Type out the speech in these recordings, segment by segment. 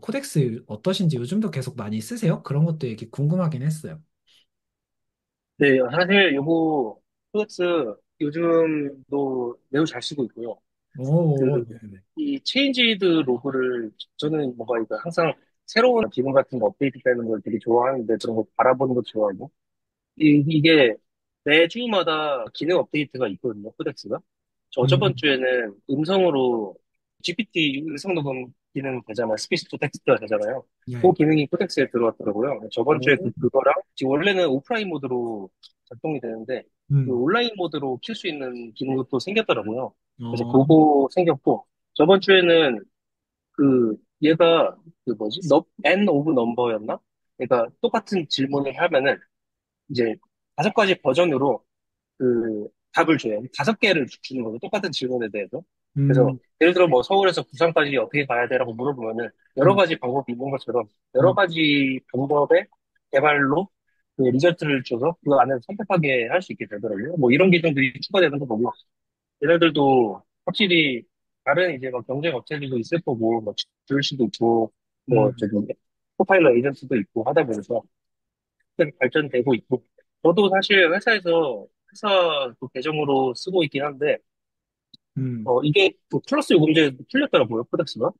코덱스 어떠신지 요즘도 계속 많이 쓰세요? 그런 것도 얘기 궁금하긴 했어요. 네, 사실 요거 프로젝트 요즘도 매우 잘 쓰고 있고요. 오, 그, 네네. 이 체인지드 로그를 저는 뭔가 이거 항상 새로운 기능 같은 거 업데이트 되는 걸 되게 좋아하는데 그런 거 바라보는 것도 좋아하고 이게 매주마다 기능 업데이트가 있거든요, 코덱스가. 저번 음, 주에는 음성으로 GPT 음성 녹음 기능 되잖아요. 스피치 투 텍스트가 되잖아요. 그 네. 기능이 코덱스에 들어왔더라고요. 저번 주에 오, 그거랑 지금 원래는 오프라인 모드로 작동이 되는데 그 음, 온라인 모드로 킬 수 있는 기능도 또 생겼더라고요. 그래서 어, 그거 생겼고 저번 주에는 그 얘가 그 뭐지? N 오브 넘버였나? 그러니까 똑같은 질문을 하면은 이제 5가지 버전으로 그 답을 줘요. 5개를 주는 거죠. 똑같은 질문에 대해서. 그래서 음, 예를 들어 뭐 서울에서 부산까지 어떻게 가야 돼라고 물어보면은 여러 음, 가지 방법이 있는 것처럼 여러 음, 가지 방법의 개발로 그 리저트를 줘서 그 안에서 선택하게 할 수 있게 되더라고요. 뭐 이런 기능들이 추가되는 거 보고 얘네들도 확실히 다른 이제 막 경쟁 업체들도 있을 거고 뭐 줄수도 있고 뭐 음, 저기 코파일럿 에이전트도 있고 하다 보니까 계속 발전되고 있고 저도 사실 회사 그 계정으로 쓰고 있긴 한데 이게 그 플러스 요금제 풀렸더라고요 코덱스가.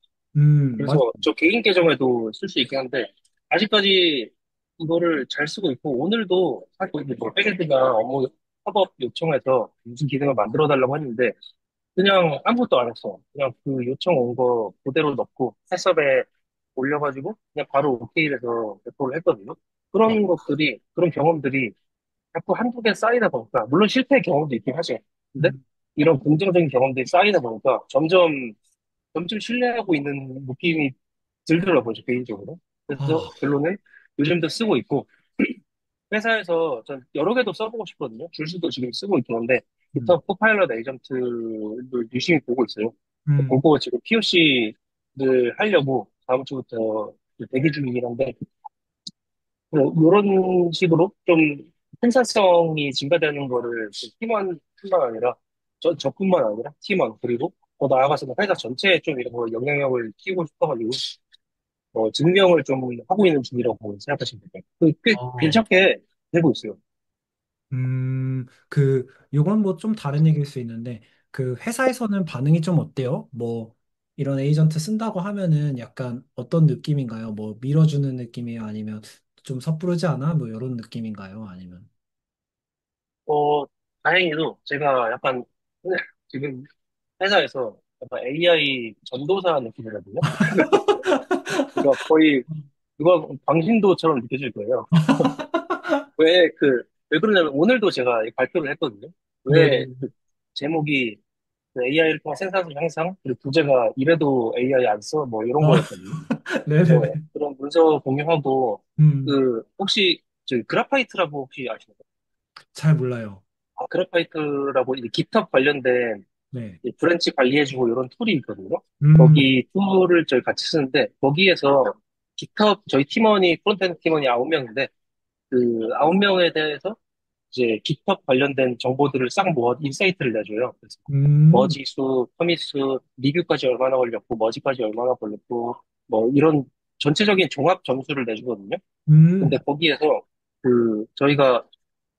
맞, 그래서 저 개인 계정에도 쓸 수 있긴 한데 아직까지 이거를 잘 쓰고 있고 오늘도 사실 이제 뭐 백엔드가 업무 협업 요청해서 무슨 기능을 만들어 달라고 했는데 그냥 아무것도 안 했어. 그냥 그 요청 온 거 그대로 넣고 해썹에 올려가지고 그냥 바로 오케이 돼서 배포를 했거든요. 어, 그런 경험들이 자꾸 한두 개 쌓이다 보니까, 물론 실패 경험도 있긴 하죠. 근데 음, 이런 긍정적인 경험들이 쌓이다 보니까 점점 신뢰하고 있는 느낌이 들더라고요, 저 개인적으로. 그래서 아, 결론은 요즘도 쓰고 있고, 회사에서 전 여러 개도 써보고 싶거든요. 줄수도 지금 쓰고 있긴 한데, 음, 기타 코파일럿 에이전트를 유심히 보고 있어요. 음, 보고 지금 POC를 하려고 다음 주부터 대기 중이긴 한데, 이런 식으로 좀 생산성이 증가되는 거를 팀원뿐만 아니라 저뿐만 아니라 팀원 그리고 더 나아가서는 회사 전체에 좀 이런 거 영향력을 키우고 싶어가지고 증명을 좀 하고 있는 중이라고 생각하시면 될까요? 꽤 어, 괜찮게 되고 있어요. 요건 뭐 좀 다른 얘기일 수 있는데, 그 회사에서는 반응이 좀 어때요? 뭐, 이런 에이전트 쓴다고 하면은 약간 어떤 느낌인가요? 뭐, 밀어주는 느낌이에요? 아니면 좀 섣부르지 않아? 뭐, 이런 느낌인가요? 아니면. 어, 다행히도 제가 약간 지금 회사에서 약간 AI 전도사 느낌이거든요. 그러니까 거의 누가 광신도처럼 느껴질 거예요. 왜 그러냐면 오늘도 제가 이 발표를 했거든요. 네네. 왜 제목이 AI를 통한 생산성 향상? 그리고 부제가 이래도 AI 안 써? 뭐 이런 아, 거였거든요. 그래서 네네네. 그런 문서 공유하고, 음, 혹시, 그래파이트라고 혹시 아시나요? 잘 몰라요. 그래파이트라고 이제 깃허브 관련된 네. 이 브랜치 관리해주고 이런 툴이 있거든요. 음, 거기 툴을 저희 같이 쓰는데, 거기에서 깃허브, 저희 팀원이, 프론트엔드 팀원이 9명인데, 그 9명에 대해서 이제 깃허브 관련된 정보들을 싹 모아 인사이트를 내줘요. 그래서 음, 머지 수, 커밋 수, 리뷰까지 얼마나 걸렸고, 머지까지 얼마나 걸렸고, 뭐 이런 전체적인 종합 점수를 내주거든요. 근데 음, 거기에서 저희가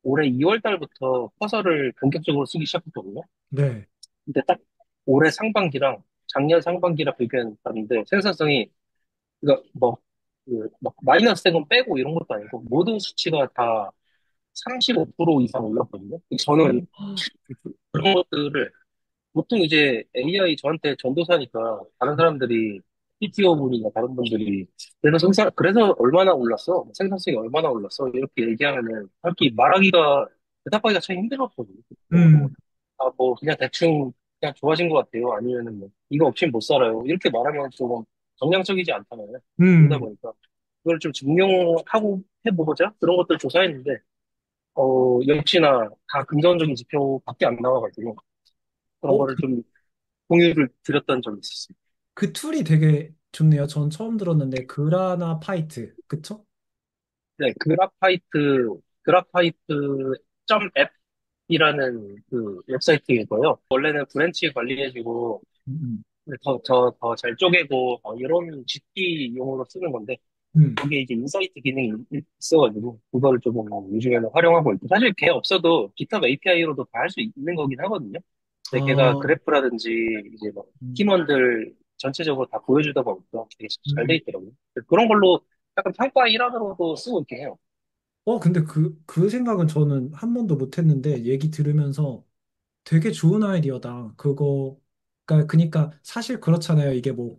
올해 2월 달부터 커서를 본격적으로 쓰기 시작했거든요. 네. 근데 딱 올해 상반기랑 작년 상반기랑 비교해봤는데 생산성이 그러니까 막 마이너스 된건 빼고 이런 것도 아니고 모든 수치가 다 35% 이상 올랐거든요. 저는 그런 것들을 보통 이제 AI 저한테 전도사니까 다른 사람들이 CTO 분이나 다른 분들이 그래서 얼마나 올랐어? 생산성이 얼마나 올랐어? 이렇게 얘기하면은 솔직히 말하기가 대답하기가 참 힘들었거든요. 음, 뭐 그냥 대충 그냥 좋아진 것 같아요. 아니면은 뭐 이거 없이는 못 살아요. 이렇게 말하면 조금 정량적이지 않잖아요. 그러다 음. 보니까 그걸 좀 증명하고 해보고자 그런 것들 조사했는데 역시나 다 긍정적인 지표밖에 안 나와가지고 그런 어, 거를 좀 공유를 드렸던 적이 있었습니다. 그 툴이 되게 좋네요. 전 처음 들었는데, 그라나 파이트. 그쵸? 네, 그라파이트 점 앱이라는 그 웹사이트이고요. 원래는 브랜치 관리해주고 음, 더 잘 쪼개고, 이런 GT용으로 쓰는 건데, 음. 거기에 이제 인사이트 기능이 있어가지고, 그거를 조금 요즘에는 활용하고 있고, 사실 걔 없어도 GitHub API로도 다 할 수 있는 거긴 하거든요. 근데 걔가 아, 그래프라든지, 이제 뭐, 음, 팀원들 전체적으로 다 보여주다 보니까 되게 잘 돼 음. 있더라고요. 그런 걸로 약간 평가 일환으로도 쓰고 있긴 해요. 근데 그 생각은 저는 한 번도 못 했는데, 얘기 들으면서 되게 좋은 아이디어다. 그러니까 사실 그렇잖아요. 이게 뭐,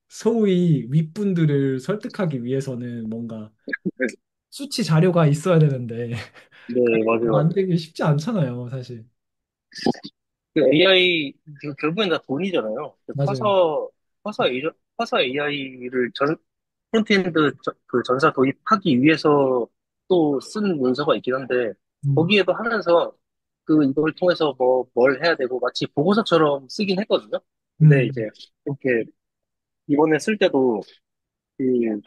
소위 윗분들을 설득하기 위해서는 뭔가 네, 수치 자료가 있어야 되는데, 네, 맞아요, 맞아요. 만들기 쉽지 않잖아요, 사실. 그 AI, 결국엔 다 돈이잖아요. 맞아요. 커서, 커서 AI를 프론트엔드 그 전사 도입하기 위해서 또 쓴 문서가 있긴 한데, 음, 거기에도 하면서 이걸 통해서 뭘 해야 되고, 마치 보고서처럼 쓰긴 했거든요. 근데 음, 이제, 이렇게, 이번에 쓸 때도,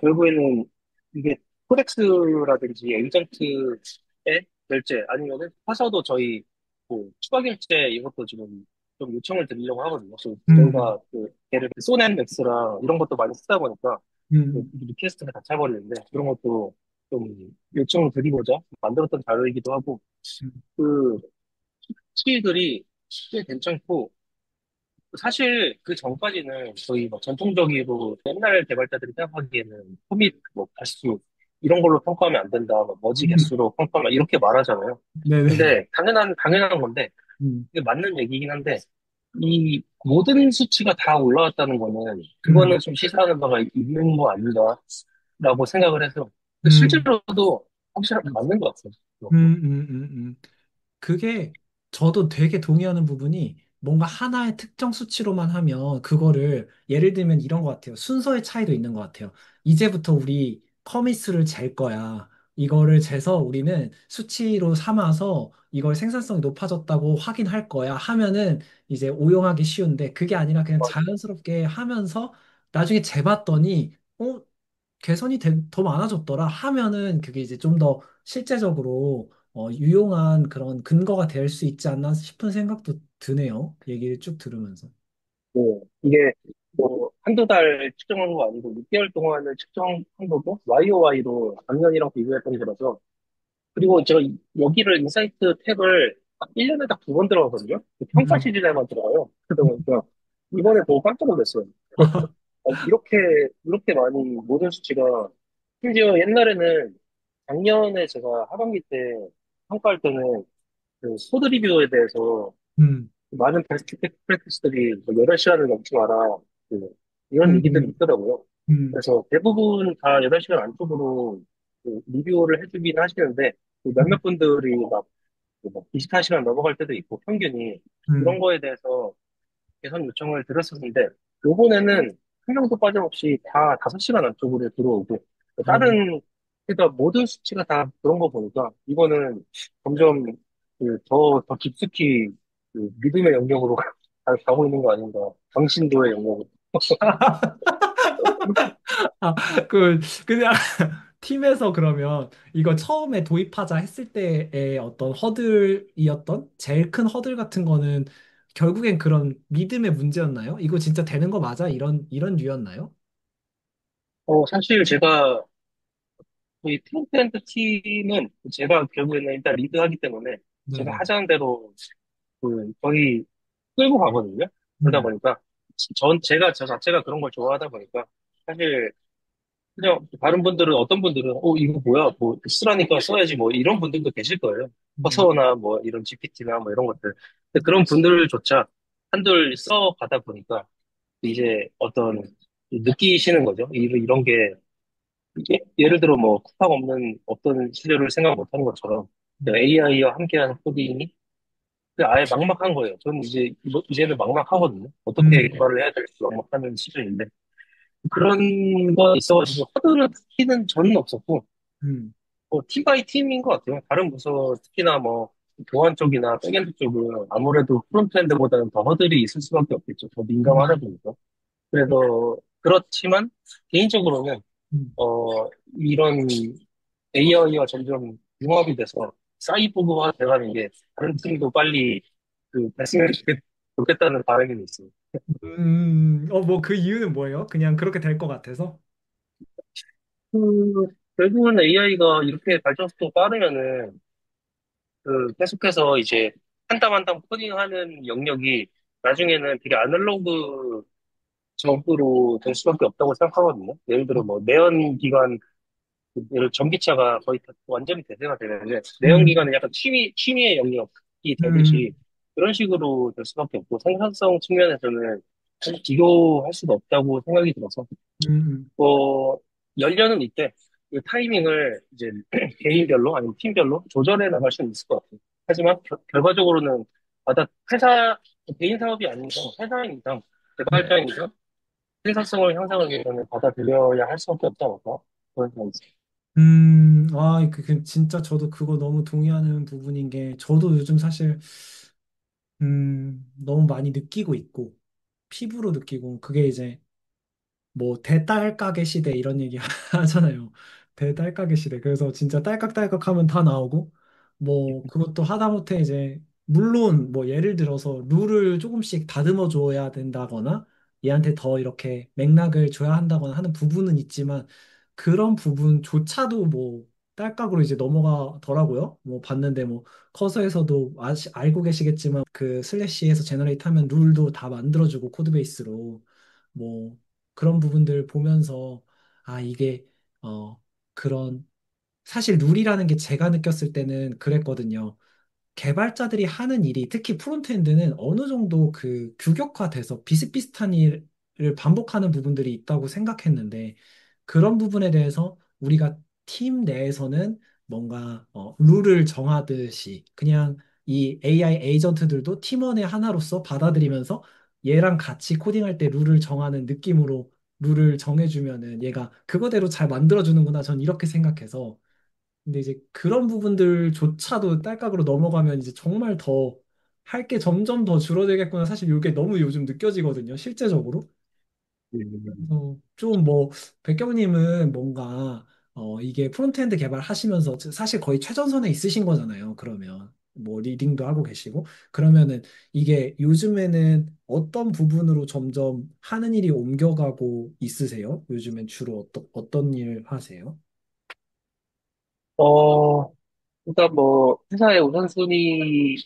결국에는 이게 코덱스라든지 에이전트의 결제, 아니면은 파서도 저희, 추가 결제 이것도 지금 좀 요청을 드리려고 하거든요. 그래서 음, 저희가 예를 들어 소넷맥스랑 이런 것도 많이 쓰다 보니까, 음, 리퀘스트가 다 차버리는데 그런 것도 좀 요청을 드리고자 만들었던 자료이기도 하고 음, 그 수치들이 꽤 괜찮고 사실 그 전까지는 저희 뭐 전통적으로 옛날 개발자들이 생각하기에는 코밋 뭐 개수 이런 걸로 평가하면 안 된다 뭐 머지 음. 개수로 평가하면 이렇게 말하잖아요. 네네. 근데 당연한 건데 음, 이게 맞는 얘기긴 한데 이 모든 수치가 다 올라왔다는 거는 음, 그거는 좀 시사하는 바가 있는 거 아닌가라고 생각을 해서 음, 실제로도 확실히 맞는 것 같아요. 그게 저도 되게 동의하는 부분이 뭔가 하나의 특정 수치로만 하면 그거를 예를 들면 이런 것 같아요. 순서의 차이도 있는 것 같아요. 이제부터 우리 커미스를 잴 거야. 이거를 재서 우리는 수치로 삼아서 이걸 생산성이 높아졌다고 확인할 거야 하면은 이제 오용하기 쉬운데 그게 아니라 그냥 자연스럽게 하면서 나중에 재봤더니 개선이 더 많아졌더라 하면은 그게 이제 좀 더 실제적으로 유용한 그런 근거가 될 수 있지 않나 싶은 생각도 드네요. 그 얘기를 쭉 들으면서. 네. 이게 뭐 한두 달 측정한 거 아니고 6개월 동안을 측정한 거고 YOY로 작년이랑 비교했던 거라서 그리고 제가 여기를 인사이트 탭을 1년에 딱 두 번 들어가거든요. 그 평가 음. 시즌에만 들어가요. 그러다 보니까 이번에 보고 깜짝 놀랐어요. 이렇게 많이 모든 수치가 심지어 옛날에는 작년에 제가 하반기 때 평가할 때는 그 코드 리뷰에 대해서 음, 많은 베스트 프랙티스들이 8시간을 넘지 마라. 그, 이런 얘기들이 음, 있더라고요. 음, 그래서 대부분 다 8시간 안쪽으로 리뷰를 해주긴 하시는데, 그 음, 몇몇 분들이 막 24시간 넘어갈 때도 있고, 평균이. 그런 음, 거에 대해서 개선 요청을 드렸었는데, 요번에는 한 명도 빠짐없이 다 5시간 안쪽으로 들어오고, 어, 다른, 그러니까 모든 수치가 다 그런 거 보니까, 이거는 점점 더 깊숙이 믿음의 영역으로 가고 있는 거 아닌가. 당신도의 영역으로. 아, 그냥 팀에서 그러면 이거 처음에 도입하자 했을 때의 어떤 허들이었던 제일 큰 허들 같은 거는 결국엔 그런 믿음의 문제였나요? 이거 진짜 되는 거 맞아? 이런 류였나요? 사실 제가, 저희 프론트엔드 팀은 제가 결국에는 일단 리드하기 때문에, 제가 네네. 하자는 대로 거의 끌고 가거든요. 그러다 음, 보니까, 제가 저 자체가 그런 걸 좋아하다 보니까, 사실 그냥 다른 분들은 어떤 분들은 이거 뭐야 뭐 쓰라니까 써야지 뭐 이런 분들도 계실 거예요. 음, 커서나 뭐 이런 GPT나 뭐 이런 것들. 근데 그런 분들조차 한들 써 가다 보니까 이제 어떤 느끼시는 거죠. 이런 게 예를 들어 뭐 쿠팡 없던 시절을 생각 못 하는 것처럼 음, AI와 함께하는 코딩이 아예 막막한 거예요. 저는 이제는 막막하거든요. 어떻게 음, 개발을 해야 될지 막막하는 시절인데 그런 거 있어가지고 허들을 키는 저는 없었고 음, 팀 바이 팀인 것 같아요. 다른 부서 특히나 뭐 교환 쪽이나 백엔드 쪽은 아무래도 프론트엔드보다는 더 허들이 있을 수밖에 없겠죠. 더 민감하다 음, 보니까. 그래서 그렇지만 개인적으로는 음, 이런 AI와 점점 융합이 돼서 사이보그화 돼가는 게 다른 팀도 빨리 됐으면 좋겠다는 바람이 있어요. 뭐 그 이유는 뭐예요? 그냥 그렇게 될 것 같아서? 그, 결국은 AI가 이렇게 발전속도 빠르면은, 계속해서 이제 한 땀 한 땀 코딩하는 영역이 나중에는 되게 아날로그 적으로 될 수밖에 없다고 생각하거든요. 예를 들어 뭐 내연기관, 예를 전기차가 거의 다 완전히 대세가 되는데 음, 내연기관은 약간 취미의 영역이 되듯이 음, 그런 식으로 될 수밖에 없고 생산성 측면에서는 사실 비교할 수가 없다고 생각이 들어서 음, 뭐 열려는 있대. 그 타이밍을 이제 개인별로 아니면 팀별로 조절해 나갈 수는 있을 것 같아요. 하지만 결과적으로는 회사 개인 사업이 아닌 이상 회사인 이상 음. 개발자인 이상 생산성을 향상하기 위해서는 받아들여야 할 수밖에 없지 않을까? 그런 생각이 있어요. 진짜 저도 그거 너무 동의하는 부분인 게, 저도 요즘 사실, 너무 많이 느끼고 있고, 피부로 느끼고, 그게 이제, 뭐 대딸가게 시대 이런 얘기 하잖아요. 대딸가게 시대. 그래서 진짜 딸깍딸깍 하면 다 나오고 뭐 그것도 하다못해 이제 물론 뭐 예를 들어서 룰을 조금씩 다듬어 줘야 된다거나 얘한테 더 이렇게 맥락을 줘야 한다거나 하는 부분은 있지만 그런 부분조차도 뭐 딸깍으로 이제 넘어가더라고요. 뭐 봤는데 뭐 커서에서도 알고 계시겠지만 그 슬래시에서 제너레이트 하면 룰도 다 만들어주고 코드베이스로 뭐 그런 부분들 보면서 이게 그런 사실 룰이라는 게 제가 느꼈을 때는 그랬거든요. 개발자들이 하는 일이 특히 프론트엔드는 어느 정도 그 규격화돼서 비슷비슷한 일을 반복하는 부분들이 있다고 생각했는데 그런 부분에 대해서 우리가 팀 내에서는 뭔가 룰을 정하듯이 그냥 이 AI 에이전트들도 팀원의 하나로서 받아들이면서 얘랑 같이 코딩할 때 룰을 정하는 느낌으로 룰을 정해주면은 얘가 그거대로 잘 만들어주는구나 전 이렇게 생각해서 근데 이제 그런 부분들조차도 딸깍으로 넘어가면 이제 정말 더 할 게 점점 더 줄어들겠구나. 사실 이게 너무 요즘 느껴지거든요. 실제적으로. 음, 그래서 좀 뭐 백경님은 뭔가 이게 프론트엔드 개발하시면서 사실 거의 최전선에 있으신 거잖아요. 그러면 뭐 리딩도 하고 계시고 그러면은 이게 요즘에는 어떤 부분으로 점점 하는 일이 옮겨가고 있으세요? 요즘엔 주로 어떤 일 하세요? 어, 그러니까 뭐 회사의 우선순위가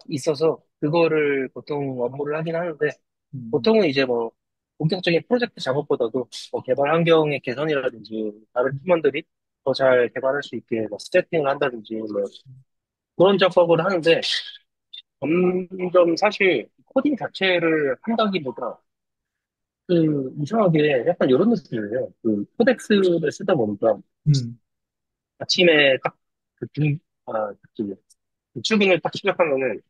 있어서 그거를 보통 업무를 하긴 하는데 음, 보통은 이제 뭐 본격적인 프로젝트 작업보다도 뭐 개발 환경의 개선이라든지 다른 팀원들이 더 잘 개발할 수 있게 뭐 세팅을 한다든지 뭐 그런 작업을 하는데 점점 사실 코딩 자체를 한다기보다 이상하게 약간 이런 느낌이에요. 코덱스를 쓰다 보니까 음, 아침에 딱 그 중, 출근을 딱 시작하면은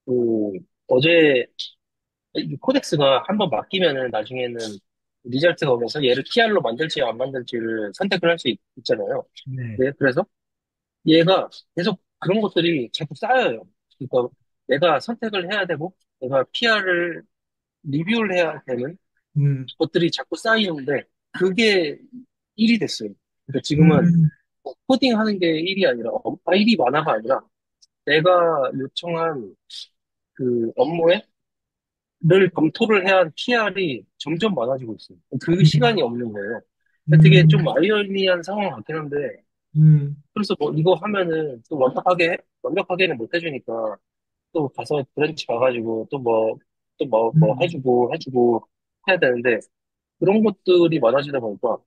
그 어제 이 코덱스가 한번 맡기면은 나중에는 리절트가 오면서 얘를 TR로 만들지 안 만들지를 선택을 할 수 있잖아요. 네. 네, 그래서 얘가 계속 그런 것들이 자꾸 쌓여요. 그러니까 내가 선택을 해야 되고 내가 PR을 리뷰를 해야 되는 음, 것들이 자꾸 쌓이는데 그게 일이 됐어요. 그러니까 지금은 음, 코딩하는 게 일이 아니라 일이 많아가 아니라 내가 요청한 업무에 늘 검토를 해야 할 PR이 점점 많아지고 있어요. 그 음, 시간이 없는 거예요. 되게 좀 음, 아이러니한 상황 같긴 한데 음, 그래서 뭐 이거 하면은 또 완벽하게는 못 해주니까 또 가서 브랜치 가가지고 또 뭐 음, 해주고 해야 되는데 그런 것들이 많아지다 보니까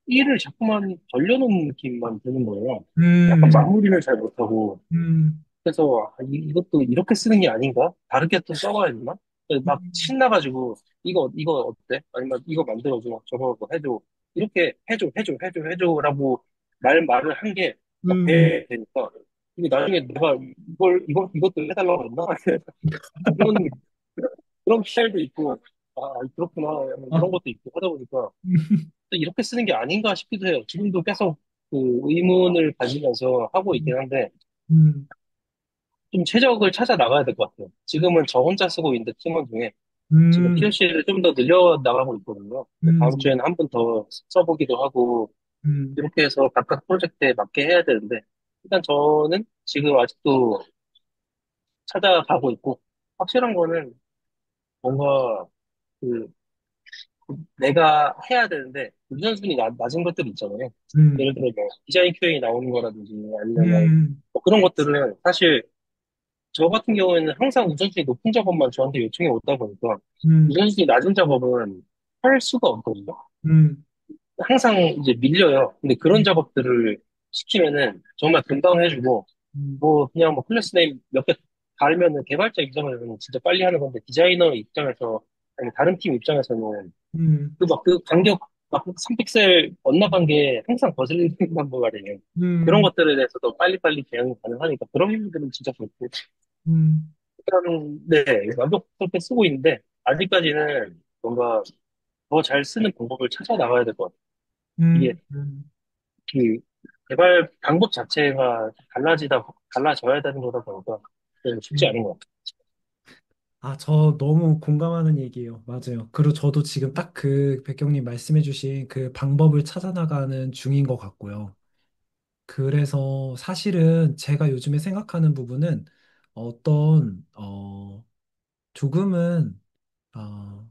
일을 자꾸만 벌려놓은 느낌만 드는 거예요. 약간 음, 마무리를 잘 못하고. 음, 그래서 이것도 이렇게 쓰는 게 아닌가? 다르게 또 써봐야 되나? 막 음, 신나가지고 이거 어때? 아니면 이거 만들어줘, 저거 뭐 해줘. 이렇게 해줘라고 말을 한 게 막 음, 배 되니까 이게 나중에 내가 이것도 해달라고 했나? 그런 그런 피할도 있고 그렇구나 아, 그런 것도 있고 하다 보니까 음, 또 이렇게 쓰는 게 아닌가 싶기도 해요. 지금도 계속 의문을 가지면서 하고 있긴 한데 음, 좀 최적을 찾아 나가야 될 것 같아요. 지금은 저 혼자 쓰고 있는 팀원 중에 지금 음, POC를 좀 더 늘려 나가고 있거든요. 다음 음, 주에는 한 번 더 써보기도 하고 음, 이렇게 해서 각각 프로젝트에 맞게 해야 되는데 일단 저는 지금 아직도 찾아가고 있고, 확실한 거는 뭔가 그 내가 해야 되는데 우선순위 낮은 것들이 있잖아요. 음, 예를 들어 뭐 디자인 QA 나오는 거라든지 아니면 음, 뭐 그런 것들은 사실 저 같은 경우에는 항상 우선순위 높은 작업만 저한테 요청이 오다 보니까 음, 우선순위 낮은 작업은 할 수가 없거든요. 음, 항상 이제 밀려요. 근데 그런 음, 작업들을 시키면은 정말 금방 해주고 음, 뭐 그냥 뭐 클래스 네임 몇 개 달면은 개발자 입장에서는 진짜 빨리 하는 건데 디자이너 입장에서 아니 다른 팀 입장에서는 음, 그 간격 막 3픽셀 엇나간 게 항상 거슬린단 말이에요. 그런 음, 것들에 대해서도 빨리빨리 대응이 가능하니까 그런 부분들은 진짜 좋고 음, 일단 네 만족스럽게 쓰고 있는데 아직까지는 뭔가 더 잘 쓰는 방법을 찾아 나가야 될 것 같아요. 이게 음. 그 개발 방법 자체가 달라져야 되는 거다 보니까 쉽지 음. 않은 것 같아요. 아, 저 너무 공감하는 얘기예요. 맞아요. 그리고 저도 지금 딱 그 백경님 말씀해주신 그 방법을 찾아 나가는 중인 것 같고요. 그래서 사실은 제가 요즘에 생각하는 부분은 어떤, 조금은, 어,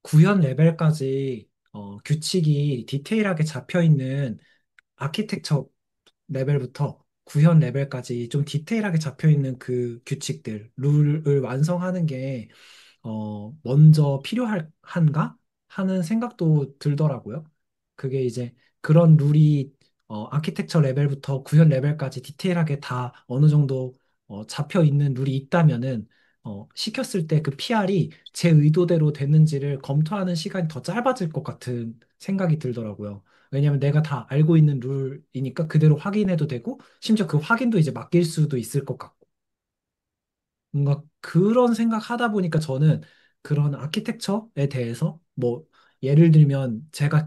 구현 레벨까지, 규칙이 디테일하게 잡혀 있는 아키텍처 레벨부터 구현 레벨까지 좀 디테일하게 잡혀 있는 그 규칙들, 룰을 완성하는 게 먼저 필요한가 하는 생각도 들더라고요. 그게 이제 그런 룰이 아키텍처 레벨부터 구현 레벨까지 디테일하게 다 어느 정도 잡혀 있는 룰이 있다면은 시켰을 때 그 PR이 제 의도대로 됐는지를 검토하는 시간이 더 짧아질 것 같은 생각이 들더라고요. 왜냐하면 내가 다 알고 있는 룰이니까 그대로 확인해도 되고 심지어 그 확인도 이제 맡길 수도 있을 것 같고. 뭔가 그런 생각 하다 보니까 저는 그런 아키텍처에 대해서 뭐 예를 들면 제가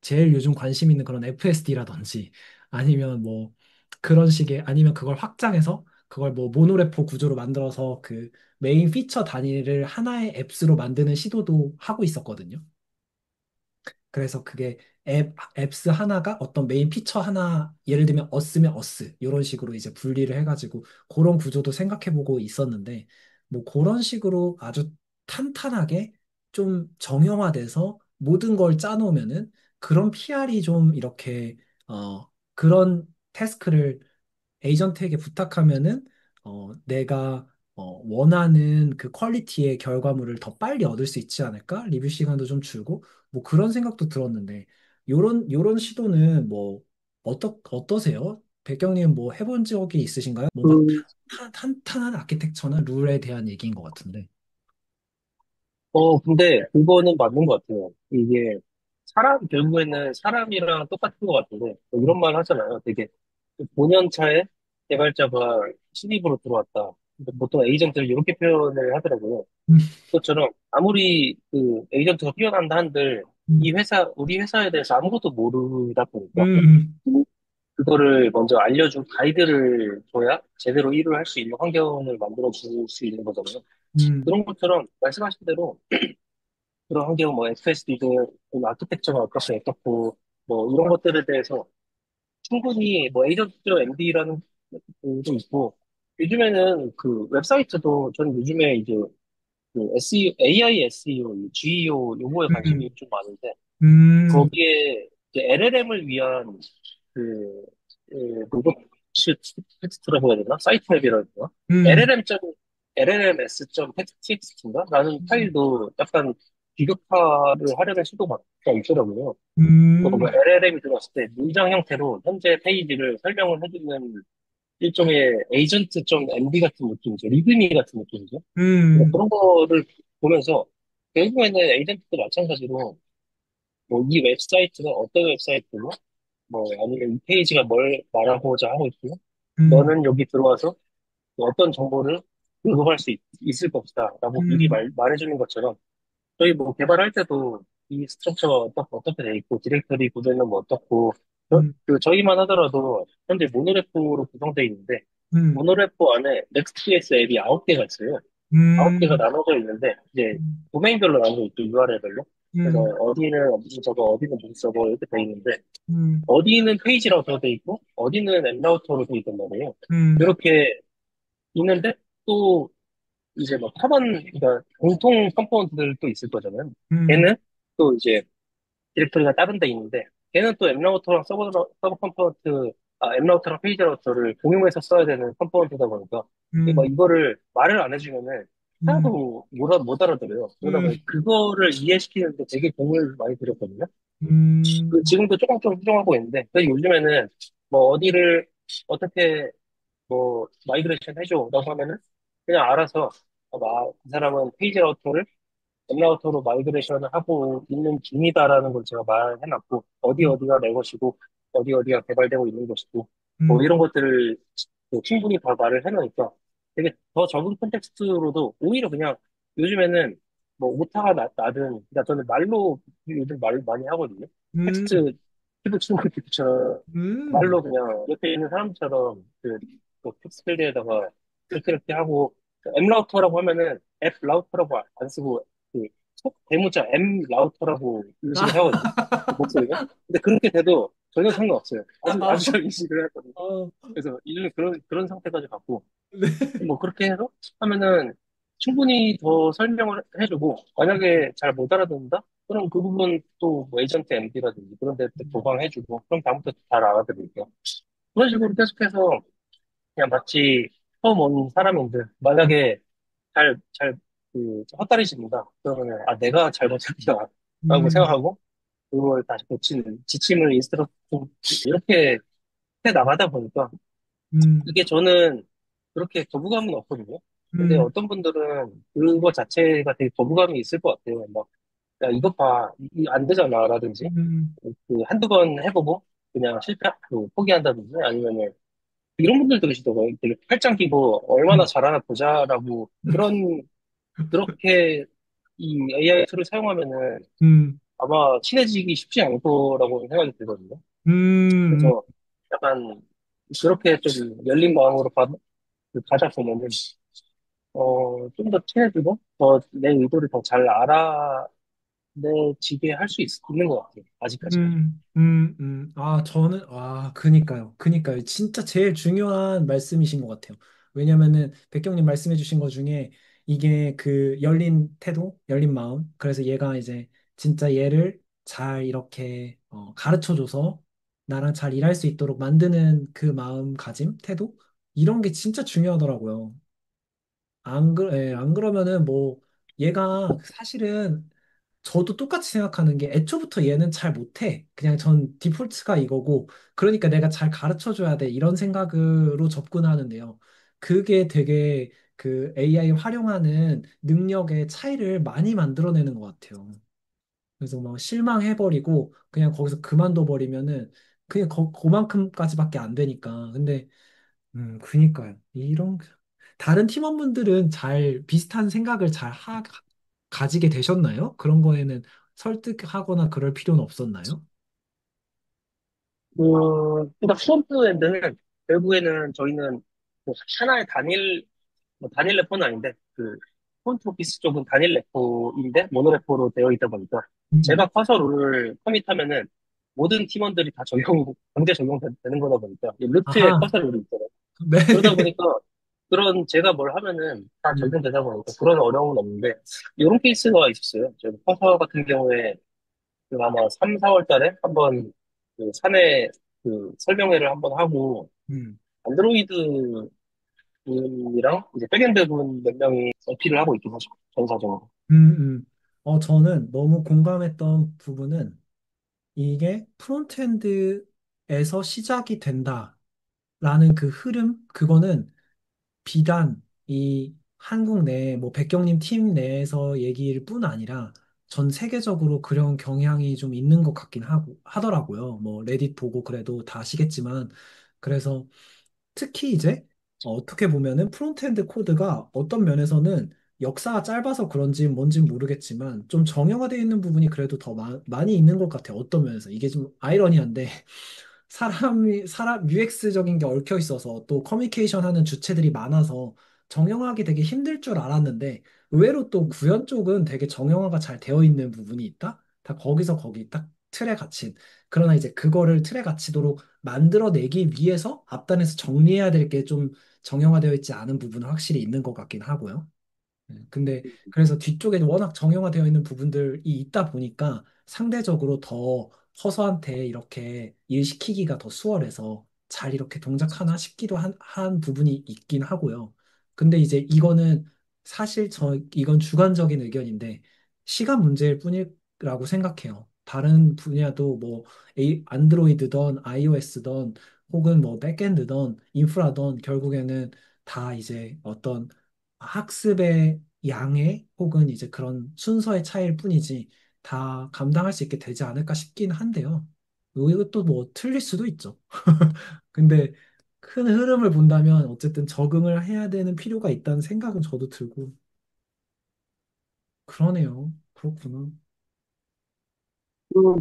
제일 요즘 관심 있는 그런 FSD라든지 아니면 뭐 그런 식의 아니면 그걸 확장해서 그걸 뭐 모노레포 구조로 만들어서 그 메인 피처 단위를 하나의 앱스로 만드는 시도도 하고 있었거든요. 그래서 그게 앱스 하나가 어떤 메인 피처 하나, 예를 들면 어스면 어스, 이런 식으로 이제 분리를 해가지고 그런 구조도 생각해보고 있었는데, 뭐 그런 식으로 아주 탄탄하게 좀 정형화돼서 모든 걸 짜놓으면은 그런 PR이 좀 이렇게, 그런 태스크를 에이전트에게 부탁하면은 내가 원하는 그 퀄리티의 결과물을 더 빨리 얻을 수 있지 않을까? 리뷰 시간도 좀 줄고 뭐 그런 생각도 들었는데 요런 시도는 뭐 어떠세요? 백경님 뭐 해본 적이 있으신가요? 뭐 막 그, 탄탄한 아키텍처나 룰에 대한 얘기인 것 같은데. 근데 그거는 맞는 것 같아요. 이게 결국에는 사람이랑 똑같은 것 같은데, 뭐 이런 말 하잖아요. 되게 5년 차에 개발자가 신입으로 들어왔다. 근데 보통 에이전트를 이렇게 표현을 하더라고요. 음, 그것처럼 아무리 그 에이전트가 뛰어난다 한들 우리 회사에 대해서 아무것도 모르다 보니까 음, 그거를 먼저 알려준 가이드를 줘야 제대로 일을 할 수 있는 환경을 만들어 줄 수 있는 거잖아요. 음, 그런 것처럼 말씀하신 대로 그런 환경 뭐 FSD든 아키텍처가 어떻고 뭐 이런 것들에 대해서 충분히 뭐 에이전트 MD라는 것도 있고 요즘에는 그 웹사이트도 저는 요즘에 이제 그 SEO, AI SEO, GEO 요거에 관심이 음, 좀 많은데 음, 거기에 이제 LLM을 위한 그, 로봇 텍스트라고 해야 되나? 사이트 맵이라고 해야 되나? 음, LLMS.txt인가? 라는 파일도 약간 비교파를 하려는 시도가 있더라고요. 또 뭐 음, LLM이 들어왔을 때 문장 형태로 현재 페이지를 설명을 해주는 일종의 에이전트.md 같은 느낌이죠. 리드미 같은 느낌이죠. 그러니까 음, 그런 거를 보면서 결국에는 에이전트도 마찬가지로 뭐 이 웹사이트가 어떤 웹사이트고 뭐 아니면 이 페이지가 뭘 말하고자 하고 있고 음, 너는 여기 들어와서 어떤 정보를 공급할 수 있을 것이다 라고 미리 음, 말해주는 것처럼 저희 뭐 개발할 때도 이 스트럭처가 어떻게 돼 있고 디렉터리 구조는 뭐 어떻고 음, 저희만 하더라도 현재 모노레포로 구성되어 있는데 음, 모노레포 안에 Next.js 앱이 9개가 있어요. 9개가 음, 나눠져 있는데 이제 음, 도메인별로 나눠져 있고 URL별로 그래서 음, 어디는 무슨 서버 어디는 무슨 서버 이렇게 돼 있는데 음, 어디는 페이지라고 돼 있고 어디는 앱라우터로 돼 있단 말이에요. 음, 이렇게 있는데 또 이제 뭐 그러니까 공통 컴포넌트들도 있을 거잖아요. 음, 걔는 또 이제 디렉토리가 다른 데 있는데 걔는 또 앱라우터랑 서브 컴포넌트, 앱라우터랑 페이지 라우터를 공용해서 써야 되는 컴포넌트다 보니까 뭐 음, 이거를 말을 안 해주면은 음, 하나도 못 알아들어요. 그러다 음, 보니 그거를 이해시키는데 되게 공을 많이 들였거든요. 음, 지금도 조금 좀 수정하고 있는데 근데 요즘에는 뭐 어디를 어떻게 뭐 마이그레이션 해줘라고 하면은 그냥 알아서 이 사람은 페이지 라우터를 앱라우터로 마이그레이션을 하고 있는 중이다라는 걸 제가 말해놨고, 어디 어디가 내 것이고, 어디 어디가 개발되고 있는 것이고, 뭐 음, 이런 것들을 충분히 다 말을 해놓으니까 되게 더 적은 콘텍스트로도 오히려 그냥 요즘에는 뭐 오타가 나든, 그러니까 저는 말로 요즘 말 많이 하거든요. 음, 텍스트 키보드 치는 것처럼 음, 말로 그냥 옆에 있는 사람처럼 그 텍스트필드에다가 이렇게 하고 M 라우터라고 하면은 앱 라우터라고 안 쓰고 그 대문자 M 라우터라고 인식을 하거든요. 그 목소리가. 근데 그렇게 돼도 전혀 상관없어요. 아주 잘 인식을 했거든요. 어, 그래서 이제는 그런 상태까지 갔고 네. 뭐 그렇게 해서 하면은 충분히 더 설명을 해주고 만약에 잘 못 알아듣는다? 그럼 그 부분 또뭐 에이전트 MD라든지 그런 데 보강해주고 그럼 다음부터 잘 알아들을게요. 그런 식으로 계속해서 그냥 마치 처음 온 사람인데 만약에 헛다리 짚는다. 그러면, 내가 잘못했다. 라고 음, 생각하고, 그걸 다시 고치는, 지침을 인스트럭트, 이렇게 해 나가다 보니까, 음, 이게 저는 그렇게 거부감은 없거든요. 근데 음, 어떤 분들은 그거 자체가 되게 거부감이 있을 것 같아요. 막, 야, 이것 봐. 안 되잖아. 라든지, 음, 한두 번 해보고, 그냥 포기한다든지, 아니면은, 이런 분들도 계시더라고요. 되게 팔짱 끼고, 얼마나 음, 잘하나 보자라고, 그렇게 이 AI 툴을 사용하면은 음, 아마 친해지기 쉽지 않을 거라고 생각이 들거든요. 음, 그래서 약간 그렇게 좀 열린 마음으로 가다 보면은 좀 더 친해지고 더 내 의도를 더 잘 알아내지게 할 수 있는 것 같아요. 아직까지는. 아, 저는, 아, 그니까요. 진짜 제일 중요한 말씀이신 것 같아요. 왜냐면은, 백경님 말씀해주신 것 중에 이게 그 열린 태도, 열린 마음. 그래서 얘가 이제 진짜 얘를 잘 이렇게 가르쳐줘서 나랑 잘 일할 수 있도록 만드는 그 마음가짐, 태도? 이런 게 진짜 중요하더라고요. 안 그러면은 뭐, 얘가 사실은 저도 똑같이 생각하는 게 애초부터 얘는 잘 못해. 그냥 전 디폴트가 이거고, 그러니까 내가 잘 가르쳐 줘야 돼. 이런 생각으로 접근하는데요. 그게 되게 그 AI 활용하는 능력의 차이를 많이 만들어내는 것 같아요. 그래서 막 실망해버리고, 그냥 거기서 그만둬 버리면은, 그냥 그만큼까지밖에 안 되니까. 근데 그니까요. 다른 팀원분들은 잘 비슷한 생각을 가지게 되셨나요? 그런 거에는 설득하거나 그럴 필요는 없었나요? 그러니까 프론트엔드는 결국에는 저희는 뭐 하나의 단일 래퍼는 아닌데, 프론트 오피스 쪽은 단일 래퍼인데, 모노래퍼로 되어 있다 보니까, 음. 제가 커서 룰을 커밋하면은, 모든 팀원들이 다 강제 적용되는 거다 보니까, 이 루트에 아하, 커서 룰이 있잖아요. 네. 그러다 보니까, 제가 뭘 하면은 다 음, 적용되다 보니까 그런 어려움은 없는데, 이런 케이스가 있었어요. 저희 커서 같은 경우에, 아마 3, 4월 달에 한번, 사내, 설명회를 한번 하고, 음, 안드로이드 분이랑 이제 백엔드 분 몇 명이 어필을 하고 있긴 하죠. 전사적으로. 저는 너무 공감했던 부분은 이게 프론트엔드에서 시작이 된다라는 그 흐름, 그거는 비단 이 한국 내, 뭐 백경님 팀 내에서 얘기일 뿐 아니라 전 세계적으로 그런 경향이 좀 있는 것 같긴 하더라고요. 뭐 레딧 보고 그래도 다 아시겠지만. 그래서 특히 이제 어떻게 보면은 프론트엔드 코드가 어떤 면에서는 역사가 짧아서 그런지 뭔진 모르겠지만 좀 정형화되어 있는 부분이 그래도 더 많이 있는 것 같아요. 어떤 면에서. 이게 좀 아이러니한데 사람 UX적인 게 얽혀 있어서 또 커뮤니케이션 하는 주체들이 많아서 정형화하기 되게 힘들 줄 알았는데 의외로 또 구현 쪽은 되게 정형화가 잘 되어 있는 부분이 있다? 다 거기서 거기 딱 틀에 갇힌. 그러나 이제 그거를 틀에 갇히도록 만들어내기 위해서 앞단에서 정리해야 될 게 좀 정형화되어 있지 않은 부분은 확실히 있는 것 같긴 하고요. 근데 그래서 뒤쪽에는 워낙 정형화되어 있는 부분들이 있다 보니까 상대적으로 더 허수한테 이렇게 일시키기가 더 수월해서 잘 이렇게 동작하나 싶기도 한 부분이 있긴 하고요. 근데 이제 이거는 사실 이건 주관적인 의견인데 시간 문제일 뿐이라고 생각해요. 다른 분야도 뭐 안드로이드던 iOS던 혹은 뭐 백엔드던 인프라던 결국에는 다 이제 어떤 학습의 양의 혹은 이제 그런 순서의 차이일 뿐이지 다 감당할 수 있게 되지 않을까 싶긴 한데요. 이것도 뭐 틀릴 수도 있죠. 근데 큰 흐름을 본다면 어쨌든 적응을 해야 되는 필요가 있다는 생각은 저도 들고 그러네요. 그렇구나.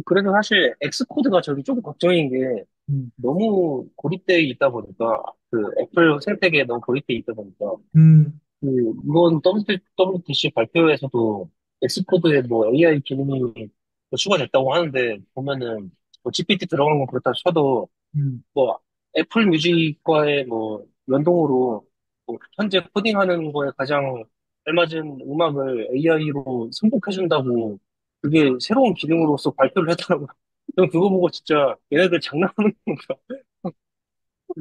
그래서 사실 엑스코드가 저기 조금 걱정인 게 음, 너무 고립되어 있다 보니까 그 애플 생태계에 너무 고립되어 있다 보니까 음, 그 이번 WWDC 발표에서도 엑스코드에 뭐 AI 기능이 뭐 추가됐다고 하는데 보면은 뭐 GPT 들어간 건 그렇다 쳐도 음, 뭐 애플 뮤직과의 뭐 연동으로 뭐 현재 코딩하는 거에 가장 알맞은 음악을 AI로 선곡해준다고 그게 새로운 기능으로서 발표를 했더라고요. 저는 그거 보고 진짜 얘네들 장난하는 건가?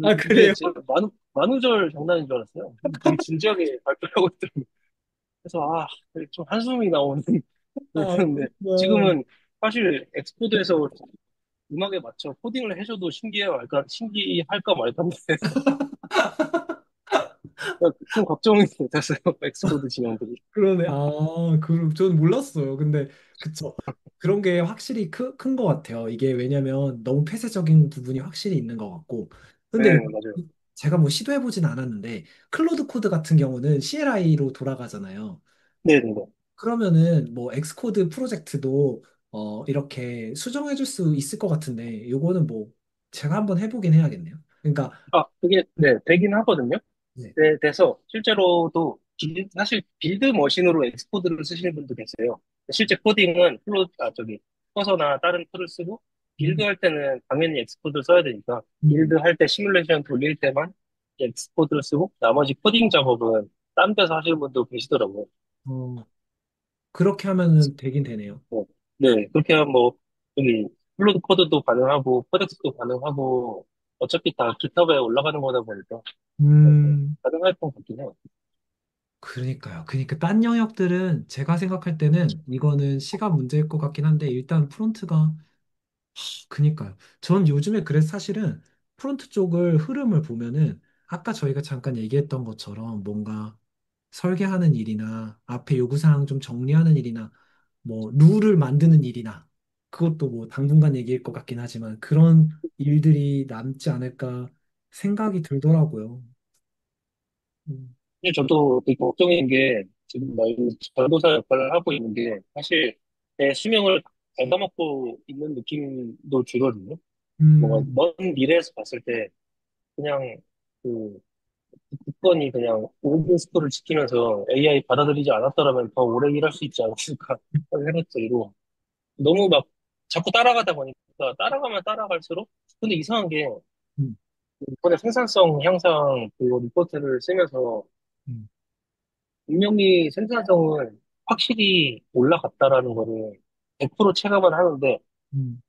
아, 이게 그래요? 진짜 만우절 장난인 줄 알았어요. 되게 진지하게 발표하고 있더라고요. 그래서 좀 한숨이 나오는 아, 그런데 그렇구나. 지금은 사실 엑스코드에서 음악에 맞춰 코딩을 해줘도 신기해요. 그러니까 신기할까 말까인데 좀 걱정이 됐어요. 엑스코드 진영들이. 그러네. 저는 몰랐어요. 근데, 그쵸. 그런 게 확실히 큰 것 같아요. 이게 왜냐면 너무 폐쇄적인 부분이 확실히 있는 것 같고. 근데 네, 맞아요. 제가 뭐 시도해보진 않았는데, 클로드 코드 같은 경우는 CLI로 돌아가잖아요. 네, 네, 네. 그러면은 뭐 엑스코드 프로젝트도 이렇게 수정해줄 수 있을 것 같은데, 요거는 뭐 제가 한번 해보긴 해야겠네요. 그러니까, 그게, 네, 되긴 하거든요. 네. 네, 돼서 실제로도 사실 빌드 머신으로 엑스코드를 쓰시는 분도 계세요. 실제 코딩은 커서나 다른 툴을 쓰고 빌드 음, 할 때는 당연히 엑스코드를 써야 되니까 음, 빌드 할 때 시뮬레이션 돌릴 때만 엑스코드를 쓰고 나머지 코딩 작업은 딴 데서 하시는 분도 계시더라고요. 어, 그렇게 하면은 되긴 되네요. 네, 네, 그렇게 하면 뭐, 여기, 플로드 코드도 가능하고, 코덱스도 가능하고, 어차피 다 깃허브에 올라가는 거다 보니까, 네, 음. 가능할 것 같긴 해요. 그러니까요. 그러니까 딴 영역들은 제가 생각할 때는 이거는 시간 문제일 것 같긴 한데 일단 프론트가 그니까요. 전 요즘에 그래서 사실은 프론트 쪽을 흐름을 보면은 아까 저희가 잠깐 얘기했던 것처럼 뭔가 설계하는 일이나 앞에 요구사항 좀 정리하는 일이나 뭐 룰을 만드는 일이나 그것도 뭐 당분간 얘기일 것 같긴 하지만 그런 일들이 남지 않을까 생각이 들더라고요. 음, 근데 저도 되게 걱정인 게, 지금 나 이 전도사 역할을 하고 있는 게, 사실, 내 수명을 갉아먹고 있는 느낌도 들거든요. 뭔가, 음, 먼 미래에서 봤을 때, 그냥, 그, 국권이 그냥 오pen 스토를 지키면서 AI 받아들이지 않았더라면 더 오래 일할 수 있지 않았을까 하는 생각 들고, 너무 막 자꾸 따라가다 보니까 따라가면 따라갈수록 근데 이상한 게 음, 이번에 생산성 향상 그 리포트를 쓰면서 음, 분명히 생산성은 확실히 올라갔다라는 거를 100% 체감은 하는데 음,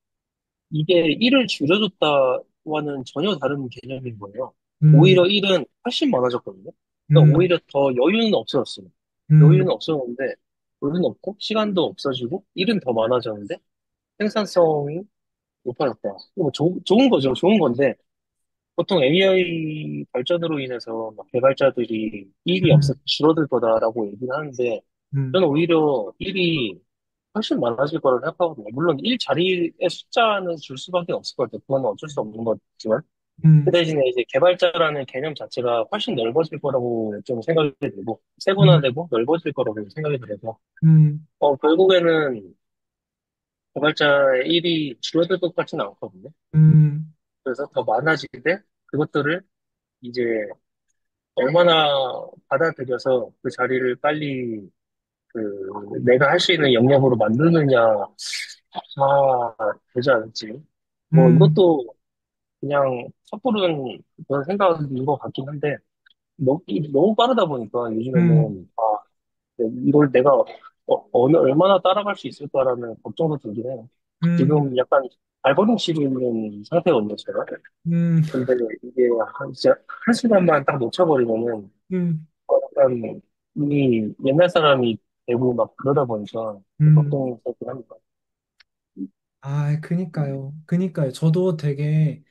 이게 일을 줄여줬다와는 전혀 다른 개념인 거예요. 음, 오히려 일은 훨씬 많아졌거든요. 그러니까 음, 오히려 더 여유는 없어졌어요. 음, 여유는 없었는데 여유는 없고 시간도 없어지고 일은 더 많아졌는데 생산성이 높아졌다. 뭐 좋은 거죠. 좋은 건데, 보통 AI 발전으로 인해서 막 개발자들이 일이 없어 음, 줄어들 거다라고 얘기를 하는데, 음, 저는 오히려 일이 훨씬 많아질 거라고 생각하거든요. 물론 일 자리의 숫자는 줄 수밖에 없을 것 같아요. 그건 어쩔 수 없는 거지만. 그 음, 대신에 이제 개발자라는 개념 자체가 훨씬 넓어질 거라고 좀 생각이 들고, 음, 세분화되고 넓어질 거라고 생각이 들어서, 음, 결국에는 개발자의 일이 줄어들 것 같지는 않거든요. 음, 그래서 더 많아지되 그것들을 이제 얼마나 받아들여서 그 자리를 빨리 그 내가 할 수 있는 영역으로 만드느냐 되지 않을지. 뭐, 음, 이것도 그냥 섣부른 그런 생각인 것 같긴 한데, 너무 빠르다 보니까 음, 요즘에는, 이걸 내가 얼마나 따라갈 수 있을까라는 걱정도 들긴 해요. 음, 지금 약간 발버둥 치고 있는 상태거든요, 제가. 음, 근데 이게 진짜 한순간만 딱 놓쳐버리면은, 음, 약간 이미 옛날 사람이 되고 막 그러다 보니까 음. 걱정스럽긴 합니다. 아, 그니까요. 그니까요. 저도 되게,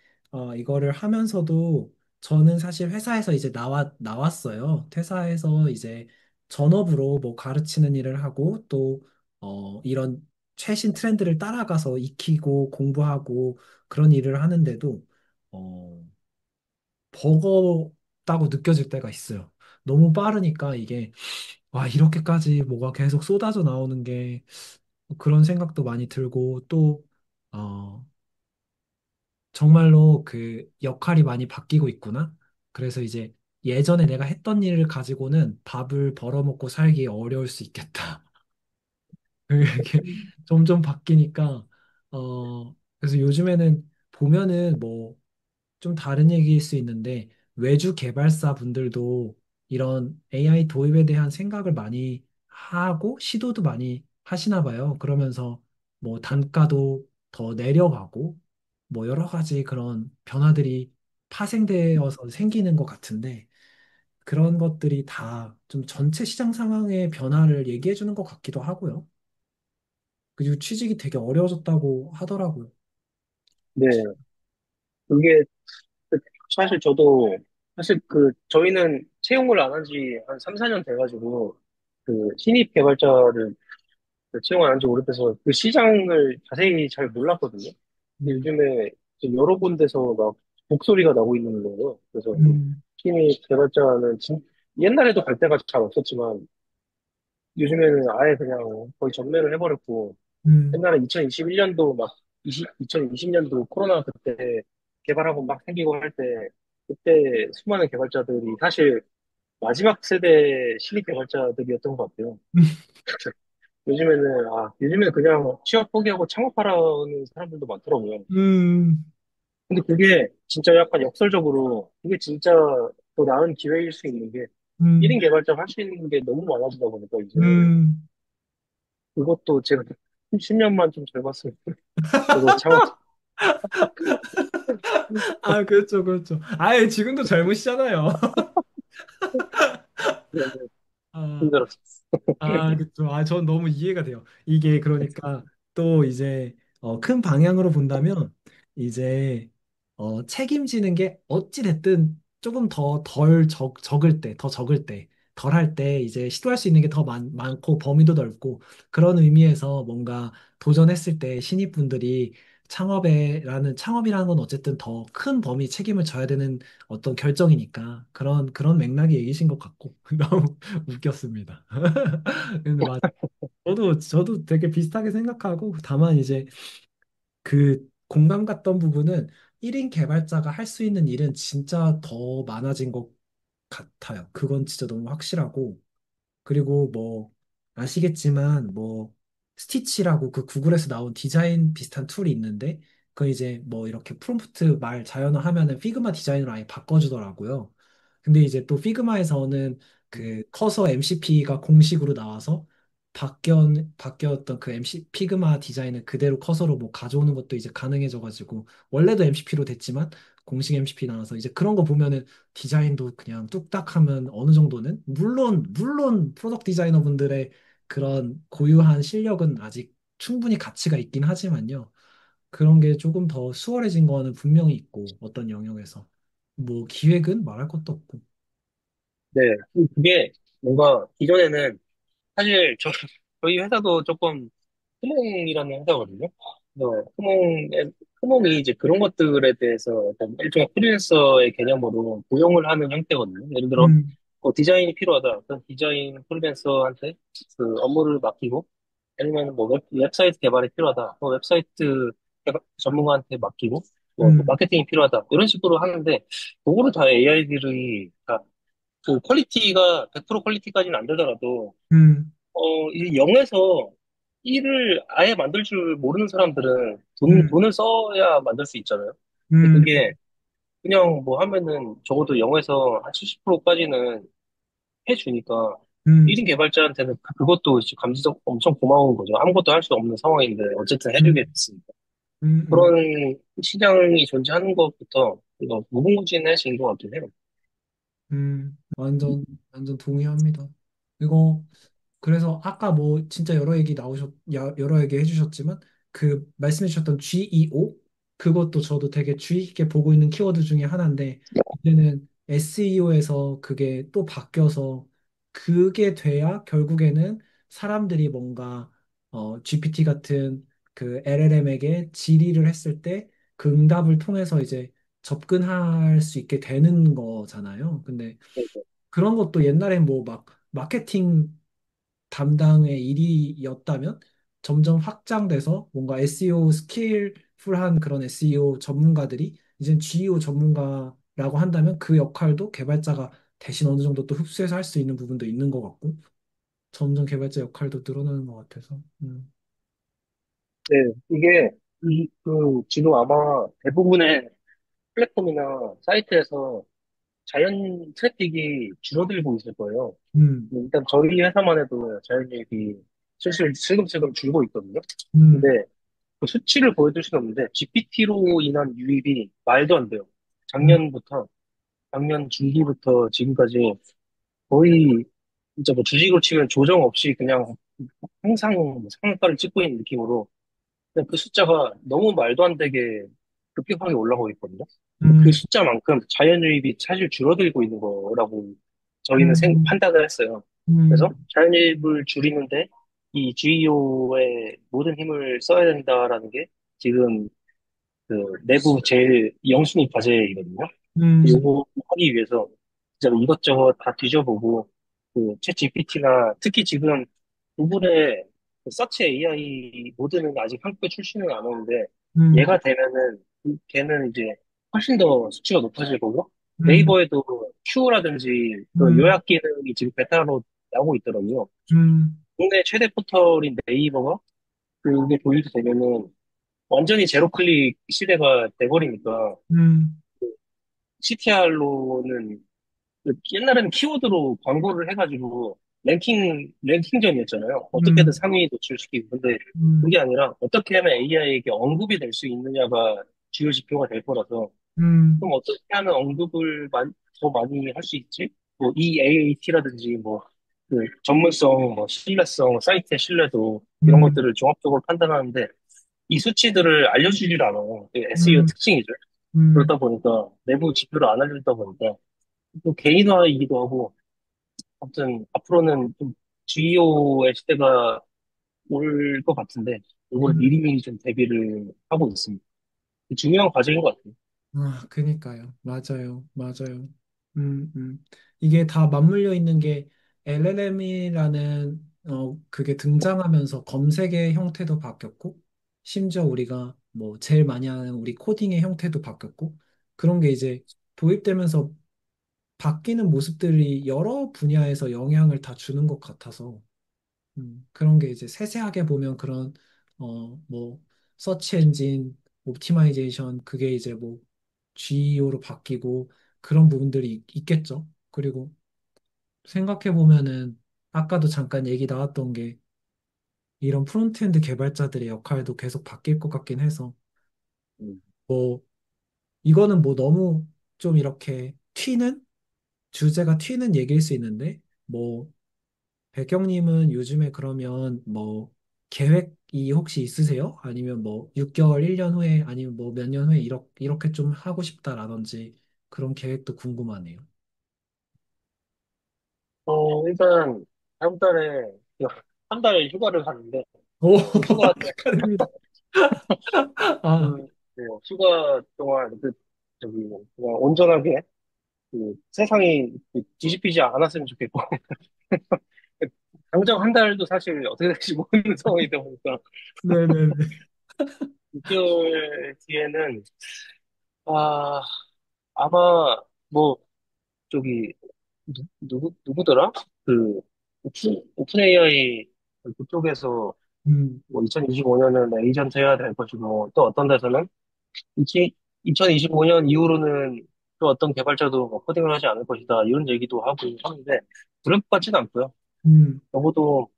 이거를 하면서도 저는 사실 회사에서 이제 나왔어요. 퇴사해서 이제 전업으로 뭐 가르치는 일을 하고 또, 이런 최신 트렌드를 따라가서 익히고 공부하고 그런 일을 하는데도, 어, 버겁다고 느껴질 때가 있어요. 너무 빠르니까 이게, 와, 이렇게까지 뭐가 계속 쏟아져 나오는 게 그런 생각도 많이 들고 또, 어, 정말로 그 역할이 많이 바뀌고 있구나. 그래서 이제 예전에 내가 했던 일을 가지고는 밥을 벌어먹고 살기 어려울 수 있겠다. 이렇게 점점 바뀌니까, 그래서 요즘에는 보면은 뭐 좀 다른 얘기일 수 있는데 외주 개발사 분들도 이런 AI 도입에 대한 생각을 많이 하고 시도도 많이 하시나 봐요. 그러면서 뭐 단가도 더 내려가고 뭐 여러 가지 그런 변화들이 파생되어서 생기는 것 같은데 그런 것들이 다 좀 전체 시장 상황의 변화를 얘기해 주는 것 같기도 하고요. 그리고 취직이 되게 어려워졌다고 하더라고요. 네, 그게 사실 저도 사실 저희는 채용을 안 한 지 한 3, 4년 돼가지고 신입 개발자를 채용을 안 한 지 오래돼서 그 시장을 자세히 잘 몰랐거든요. 근데 음, 요즘에 지금 여러 군데서 막 목소리가 나고 있는 거예요. 그래서 음, 신입 개발자는 옛날에도 갈 데가 잘 없었지만 요즘에는 아예 그냥 거의 전매를 해버렸고 음, 옛날에 2021년도 막 2020년도 코로나 그때 개발하고 막 생기고 할 때 그때 수많은 개발자들이 사실 마지막 세대 신입 개발자들이었던 것 같아요. 요즘에는 그냥 취업 포기하고 창업하라는 사람들도 많더라고요. 음, 근데 그게 진짜 약간 역설적으로 그게 진짜 더 나은 기회일 수 있는 게 음, 1인 개발자 할 수 있는 게 너무 많아지다 보니까 이제 음. 그것도 제가 10년만 좀 젊었으면 저도 창업 아, 그렇죠, 그렇죠. 아예 지금도 젊으시잖아요. 아, 힘들었어요. 그렇죠. 전 너무 이해가 돼요. 이게 그러니까 또 이제 큰 방향으로 본다면 이제 책임지는 게 어찌 됐든 조금 더 적을 때, 더 적을 때, 덜 할 때 이제 시도할 수 있는 게 더 많고 범위도 넓고 그런 의미에서 뭔가 도전했을 때 신입분들이 창업이라는 건 어쨌든 더 큰 범위 책임을 져야 되는 어떤 결정이니까 그런 맥락의 얘기신 것 같고 너무 웃겼습니다. 근데 저도 되게 비슷하게 생각하고 다만 이제 그 공감 갔던 부분은 1인 개발자가 할 수 있는 일은 진짜 더 많아진 것 같아요. 그건 진짜 너무 확실하고 그리고 뭐 아시겠지만 뭐 스티치라고 그 구글에서 나온 디자인 비슷한 툴이 있는데 그 이제 뭐 이렇게 프롬프트 말 자연어하면은 피그마 디자인으로 아예 바꿔주더라고요. 근데 이제 또 피그마에서는 그 커서 MCP가 공식으로 나와서 바뀌었던 그 MC 피그마 디자인을 그대로 커서로 뭐 가져오는 것도 이제 가능해져가지고 원래도 MCP로 됐지만 공식 MCP 나와서 이제 그런 거 보면은 디자인도 그냥 뚝딱 하면 어느 정도는 물론 프로덕트 디자이너 분들의 그런 고유한 실력은 아직 충분히 가치가 있긴 하지만요. 그런 게 조금 더 수월해진 거는 분명히 있고 어떤 영역에서 뭐 기획은 말할 것도 없고. 네, 그게 뭔가 이전에는 사실 저희 회사도 조금 크몽이라는 회사거든요. 그래서 크몽이 이제 그런 것들에 대해서 약간 일종의 프리랜서의 개념으로 고용을 하는 형태거든요. 예를 들어 음, 디자인이 필요하다. 그럼 디자인 프리랜서한테 그 업무를 맡기고 아니면 뭐 웹사이트 개발이 필요하다. 웹사이트 전문가한테 맡기고 뭐 음, 마케팅이 필요하다. 이런 식으로 하는데 그거를 다 AI들이 그 퀄리티가 100% 퀄리티까지는 안 되더라도 음, 이 0에서 일을 아예 만들 줄 모르는 사람들은 음, 돈을 써야 만들 수 있잖아요. 근데 음, 그게 그냥 뭐 하면은 적어도 0에서 한 70%까지는 해주니까 음, 1인 개발자한테는 그것도 이제 감지적 엄청 고마운 거죠. 아무것도 할 수 없는 상황인데 어쨌든 해주게 음, 됐으니까. 음, 음, 그런 시장이 존재하는 것부터 이거 무궁무진해진 것 같긴 해요. 완전, 완전 동의합니다. 이거, 그래서 아까 뭐 진짜 여러 얘기 해주셨지만 그 말씀해 주셨던 GEO 그것도 저도 되게 주의 깊게 보고 있는 키워드 중에 하나인데 이제는 SEO에서 그게 또 바뀌어서 그게 돼야 결국에는 사람들이 뭔가 GPT 같은 그 LLM에게 질의를 했을 때 그 응답을 통해서 이제 접근할 수 있게 되는 거잖아요. 근데 그런 것도 옛날엔 뭐 막 마케팅 담당의 일이었다면 점점 확장돼서 뭔가 SEO 스킬풀한 그런 SEO 전문가들이 이제 GEO 전문가라고 한다면 그 역할도 개발자가 대신 어느 정도 또 흡수해서 할 수 있는 부분도 있는 것 같고 점점 개발자 역할도 늘어나는 것 같아서 네, 이게 지금 아마 대부분의 플랫폼이나 사이트에서 자연 트래픽이 줄어들고 있을 거예요. 음, 일단 저희 회사만 해도 자연유입이 슬금슬금 줄고 있거든요. 음, 근데 그 수치를 보여줄 수는 없는데 GPT로 인한 유입이 말도 안 돼요. 음, 작년부터 작년 중기부터 지금까지 거의 진짜 뭐 주식으로 치면 조정 없이 그냥 항상 뭐 상한가를 찍고 있는 느낌으로 근데 그 숫자가 너무 말도 안 되게 급격하게 올라가고 있거든요. 근데 그 음, 숫자만큼 자연유입이 사실 줄어들고 있는 거라고 저희는 음, 판단을 했어요. 그래서 음, 자연유입을 줄이는데 이 GEO에 모든 힘을 써야 된다라는 게 지금 그 내부 제일 영순위 과제이거든요. 음, 요거 하기 위해서 진짜 이것저것 다 뒤져보고 그챗 GPT나 특히 지금 구글의 그 서치 AI 모드는 아직 한국에 출시는 안 오는데 음, 얘가 되면은 걔는 이제 훨씬 더 수치가 높아질 거고 음, 네이버에도 Q라든지 그런 음, 요약 기능이 지금 베타로 나오고 있더라고요. 음, 국내 최대 포털인 네이버가 그게 도입이 되면은 완전히 제로 클릭 시대가 돼버리니까 음, CTR로는 옛날에는 키워드로 광고를 해가지고 랭킹전이었잖아요. 어떻게든 음, 상위 노출시키고. 근데 음, 그게 아니라 어떻게 하면 AI에게 언급이 될 수 있느냐가 주요 지표가 될 거라서 음, 그럼 어떻게 하면 언급을 더 많이 할 수 있지? 뭐 EAAT라든지 뭐 그 전문성, 뭐 신뢰성, 사이트의 신뢰도 이런 음, 것들을 종합적으로 판단하는데 이 수치들을 알려주질 않아요. SEO 음, 특징이죠. 음. 그러다 보니까 내부 지표를 안 알려주다 보니까 또 개인화이기도 하고 아무튼 앞으로는 좀 GEO의 시대가 올 것 같은데 이걸 음. 미리미리 좀 대비를 하고 있습니다. 중요한 과정인 것 같아요. 그니까요. 맞아요. 맞아요. 음, 음. 이게 다 맞물려 있는 게 LLM이라는 그게 등장하면서 검색의 형태도 바뀌었고, 심지어 우리가 뭐 제일 많이 하는 우리 코딩의 형태도 바뀌었고, 그런 게 이제 도입되면서 바뀌는 모습들이 여러 분야에서 영향을 다 주는 것 같아서 그런 게 이제 세세하게 보면 그런 뭐 서치 엔진 옵티마이제이션 그게 이제 뭐 GEO로 바뀌고 그런 부분들이 있겠죠. 그리고 생각해 보면은 아까도 잠깐 얘기 나왔던 게 이런 프론트엔드 개발자들의 역할도 계속 바뀔 것 같긴 해서 음. 뭐 이거는 뭐 너무 좀 이렇게 주제가 튀는 얘기일 수 있는데 뭐 백경님은 요즘에 그러면 뭐 계획이 혹시 있으세요? 아니면 뭐 6개월, 1년 후에 아니면 뭐 몇 년 후에 이렇게 좀 하고 싶다라든지 그런 계획도 궁금하네요. 일단 다음 달에 한 달 휴가를 가는데 오, 그 휴가 축하드립니다. 아, 휴가 동안 저기 그냥 온전하게 세상이 뒤집히지 않았으면 좋겠고 당장 한 달도 사실 어떻게 될지 모르는 상황이다 보니까 네네네. 6개월 뒤에는 아 아마 뭐 저기 누구더라? 그 오픈 AI 그쪽에서 음, 뭐 2025년은 에이전트 해야 될 것이고 또 어떤 데서는 2025년 이후로는 또 어떤 개발자도 뭐 코딩을 하지 않을 것이다 이런 얘기도 하고 하는데 그럴 것 같지는 않고요. 음, 적어도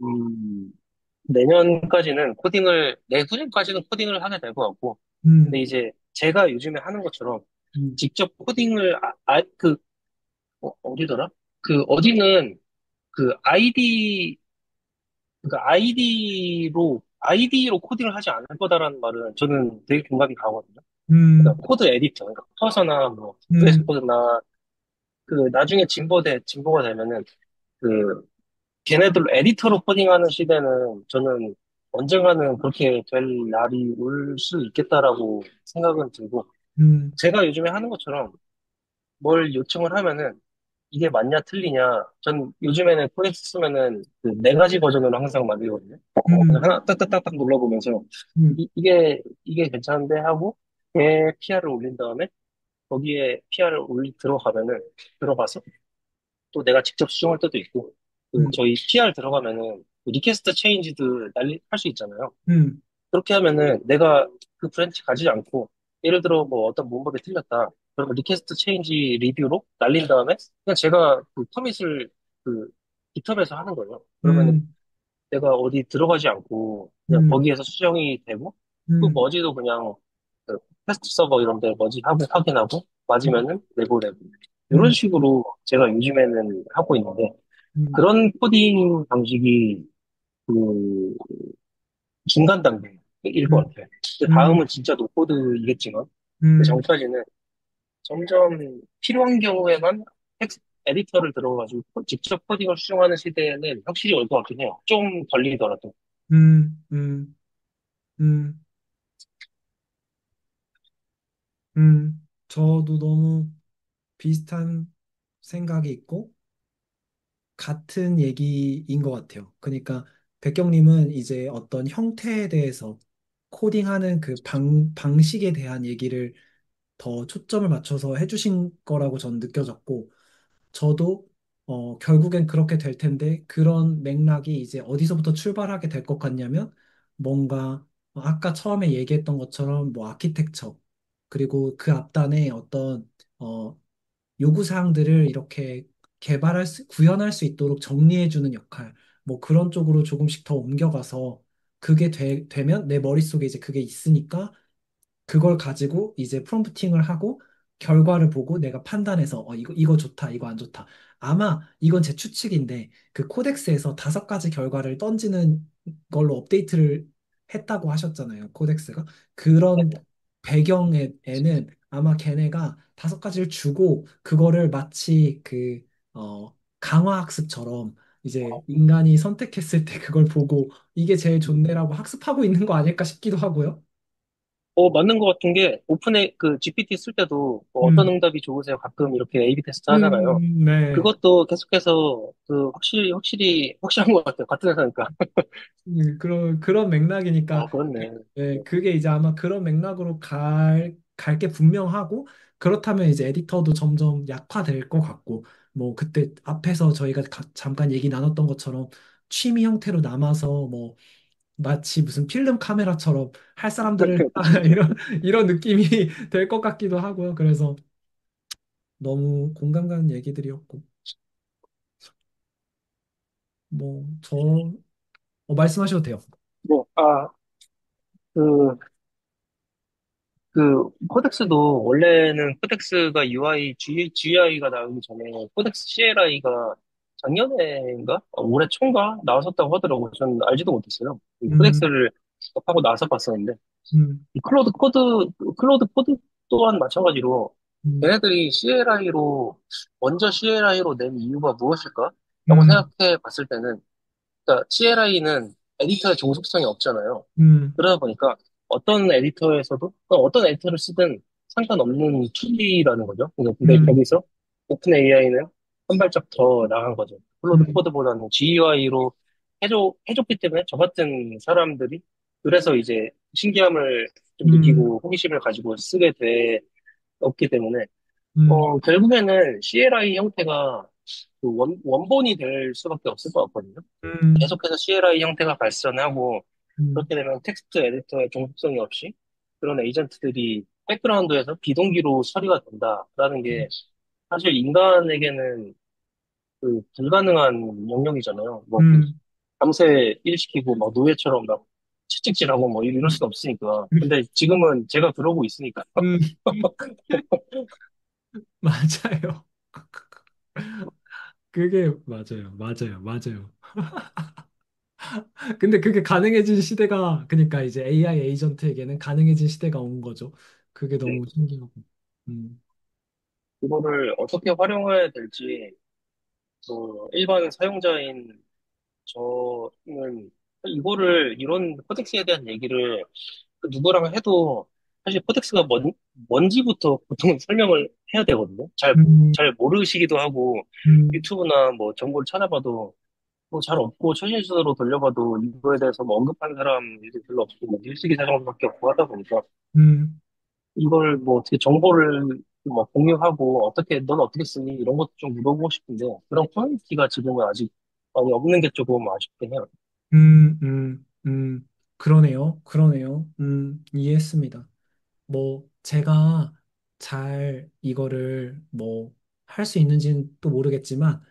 음, 내년까지는 내후년까지는 코딩을 하게 될 것 같고 근데 음, 이제 제가 요즘에 하는 것처럼 음, 직접 코딩을 어디더라? 그 어디는 그 아이디로 코딩을 하지 않을 거다라는 말은 저는 되게 공감이 가거든요. 그러니까 음, 코드 에디터, 그러니까 커서나 뭐 VS 음, 코드나 그 나중에 진보가 되면은 그 걔네들 에디터로 코딩하는 시대는 저는 언젠가는 그렇게 될 날이 올 수 있겠다라고 생각은 들고 음, 제가 요즘에 하는 것처럼 뭘 요청을 하면은 이게 맞냐 틀리냐 전 요즘에는 코덱스 쓰면은 그 네 가지 버전으로 항상 만들거든요. 그래서 음, 하나 딱딱딱딱 눌러보면서 음, 이게 괜찮은데 하고 얘 PR을 올린 다음에 거기에 PR을 들어가서 또 내가 직접 수정할 때도 있고 그 음, 저희 PR 들어가면은 그 리퀘스트 체인지도 날리 할 수 있잖아요. 음, 그렇게 하면은 내가 그 브랜치 가지지 않고 예를 들어 뭐 어떤 문법이 틀렸다. 그러면 리퀘스트 체인지 리뷰로 날린 다음에 그냥 제가 그 커밋을 그 깃허브에서 하는 거예요. 그러면은 음, 내가 어디 들어가지 않고 그냥 음, 거기에서 수정이 되고 그 음, 머지도 그냥 그 테스트 서버 이런 데 머지 하고 확인하고 맞으면은 내보내고 이런 음, 식으로 제가 요즘에는 하고 있는데 음, 그런 코딩 방식이 그 중간 단계일 것 음, 같아요. 그 음, 다음은 진짜 노코드이겠지만 그 음, 전까지는 점점 필요한 경우에만 에디터를 들어가지고 직접 코딩을 수정하는 시대는 확실히 올 것 같긴 해요. 좀 걸리더라도. 음, 음, 음, 저도 너무 비슷한 생각이 있고, 같은 얘기인 것 같아요. 그러니까 백경님은 이제 어떤 형태에 대해서 코딩하는 그 방식에 대한 얘기를 더 초점을 맞춰서 해주신 거라고 전 느껴졌고, 저도 결국엔 그렇게 될 텐데 그런 맥락이 이제 어디서부터 출발하게 될 것 같냐면 뭔가 아까 처음에 얘기했던 것처럼 뭐 아키텍처 그리고 그 앞단에 어떤 어, 요구사항들을 이렇게 구현할 수 있도록 정리해주는 역할, 뭐 그런 쪽으로 조금씩 더 옮겨가서 그게 되면 내 머릿속에 이제 그게 있으니까 그걸 가지고 이제 프롬프팅을 하고 결과를 보고 내가 판단해서 이거 좋다, 이거 안 좋다. 아마 이건 제 추측인데 그 코덱스에서 5가지 결과를 던지는 걸로 업데이트를 했다고 하셨잖아요. 코덱스가. 그런 배경에는 아마 걔네가 5가지를 주고 그거를 마치 강화 학습처럼 이제 인간이 선택했을 때 그걸 보고 이게 제일 좋네라고 학습하고 있는 거 아닐까 싶기도 하고요. 맞는 것 같은 게, 그 GPT 쓸 때도 뭐 어떤 음. 응답이 좋으세요? 가끔 이렇게 A/B 테스트 하잖아요. 네. 그것도 계속해서 확실한 것 같아요. 같은 회사니까. 그런 맥락이니까, 아, 그렇네. 그게 이제 아마 그런 맥락으로 갈 게 분명하고, 그렇다면 이제 에디터도 점점 약화될 것 같고, 뭐, 그때 앞에서 저희가 잠깐 얘기 나눴던 것처럼 취미 형태로 남아서, 뭐, 마치 무슨 필름 카메라처럼 할 사람들을, 그쵸, 그쵸. 이런 느낌이 될 것 같기도 하고요. 그래서 너무 공감 가는 얘기들이었고, 뭐, 말씀하셔도 돼요. 뭐, 그, 코덱스도 원래는 코덱스가 GUI가 나오기 전에 코덱스 CLI가 작년에인가? 올해 초인가? 나왔었다고 하더라고요. 저는 알지도 못했어요. 이 음, 코덱스를 접하고 나서 봤었는데, 음, 이 클로드 코드 또한 마찬가지로 음, 걔네들이 먼저 CLI로 낸 이유가 무엇일까? 라고 음, 생각해 봤을 때는, 그러니까 CLI는 에디터의 종속성이 없잖아요. 음, 그러다 보니까 어떤 에디터를 쓰든 상관없는 툴이라는 거죠. 근데 음, 거기서 오픈 AI는 한 발짝 더 나간 거죠. 클로드 음, 코드보다는 GUI로 해줬기 때문에 저 같은 사람들이 그래서 이제 신기함을 좀 음, 느끼고 호기심을 가지고 없기 때문에 음, 결국에는 CLI 형태가 원본이 될 수밖에 없을 것 같거든요. 음, 계속해서 CLI 형태가 발전하고, 음, 그렇게 되면 텍스트 에디터의 종속성이 없이 그런 에이전트들이 백그라운드에서 비동기로 처리가 된다라는 게 사실 인간에게는 그 불가능한 영역이잖아요. 뭐, 그 음, 밤새 일시키고 막 노예처럼 막 채찍질하고 뭐 이럴 수는 없으니까. 근데 지금은 제가 그러고 있으니까. 음, 맞아요. 그게 맞아요. 맞아요. 맞아요. 근데 그게 가능해진 시대가, 그러니까 이제 AI 에이전트에게는 가능해진 시대가 온 거죠. 그게 네. 너무 신기하고. 음, 그거를 어떻게 활용해야 될지, 뭐, 일반 사용자인 저는 이거를, 이런 코덱스에 대한 얘기를 그 누구랑 해도 사실 코덱스가 뭔지부터 보통 설명을 해야 되거든요. 음, 잘 모르시기도 하고, 음, 유튜브나 뭐 정보를 찾아봐도 뭐 잘 없고, 최신식으로 돌려봐도 이거에 대해서 뭐 언급한 사람이 별로 없고, 뭐 뉴스 기사 정도밖에 없고 하다 보니까 음. 이걸 뭐 어떻게 정보를 뭐 공유하고 어떻게 넌 어떻게 쓰니 이런 것도 좀 물어보고 싶은데 그런 커뮤니티가 지금은 아직 많이 없는 게 조금 아쉽긴 해요. 그러네요. 그러네요. 이해했습니다. 뭐, 제가 잘 이거를 뭐, 할 수 있는지는 또 모르겠지만,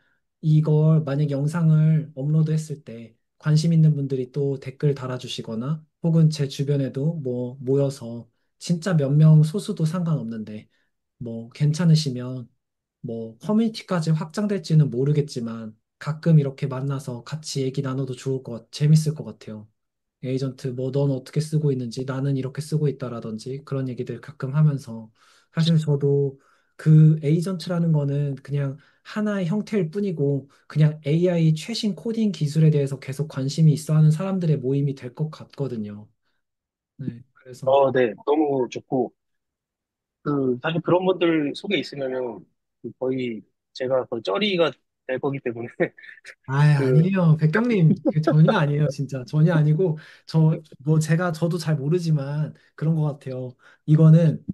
이걸 만약 영상을 업로드했을 때 관심 있는 분들이 또 댓글 달아주시거나, 혹은 제 주변에도 뭐, 모여서 진짜 몇 명 소수도 상관없는데, 뭐, 괜찮으시면, 뭐, 커뮤니티까지 확장될지는 모르겠지만, 가끔 이렇게 만나서 같이 얘기 나눠도 재밌을 것 같아요. 에이전트, 뭐, 넌 어떻게 쓰고 있는지, 나는 이렇게 쓰고 있다라든지, 그런 얘기들 가끔 하면서, 사실 저도 그 에이전트라는 거는 그냥 하나의 형태일 뿐이고, 그냥 AI 최신 코딩 기술에 대해서 계속 관심이 있어 하는 사람들의 모임이 될 것 같거든요. 네, 그래서, 네, 너무 좋고 그 사실 그런 분들 속에 있으면은 그 거의 제가 거의 쩌리가 될 거기 때문에 아, 그 아니에요. 백경님, 그 전혀 아니에요, 진짜. 전혀 아니고, 저도 잘 모르지만 그런 것 같아요. 이거는,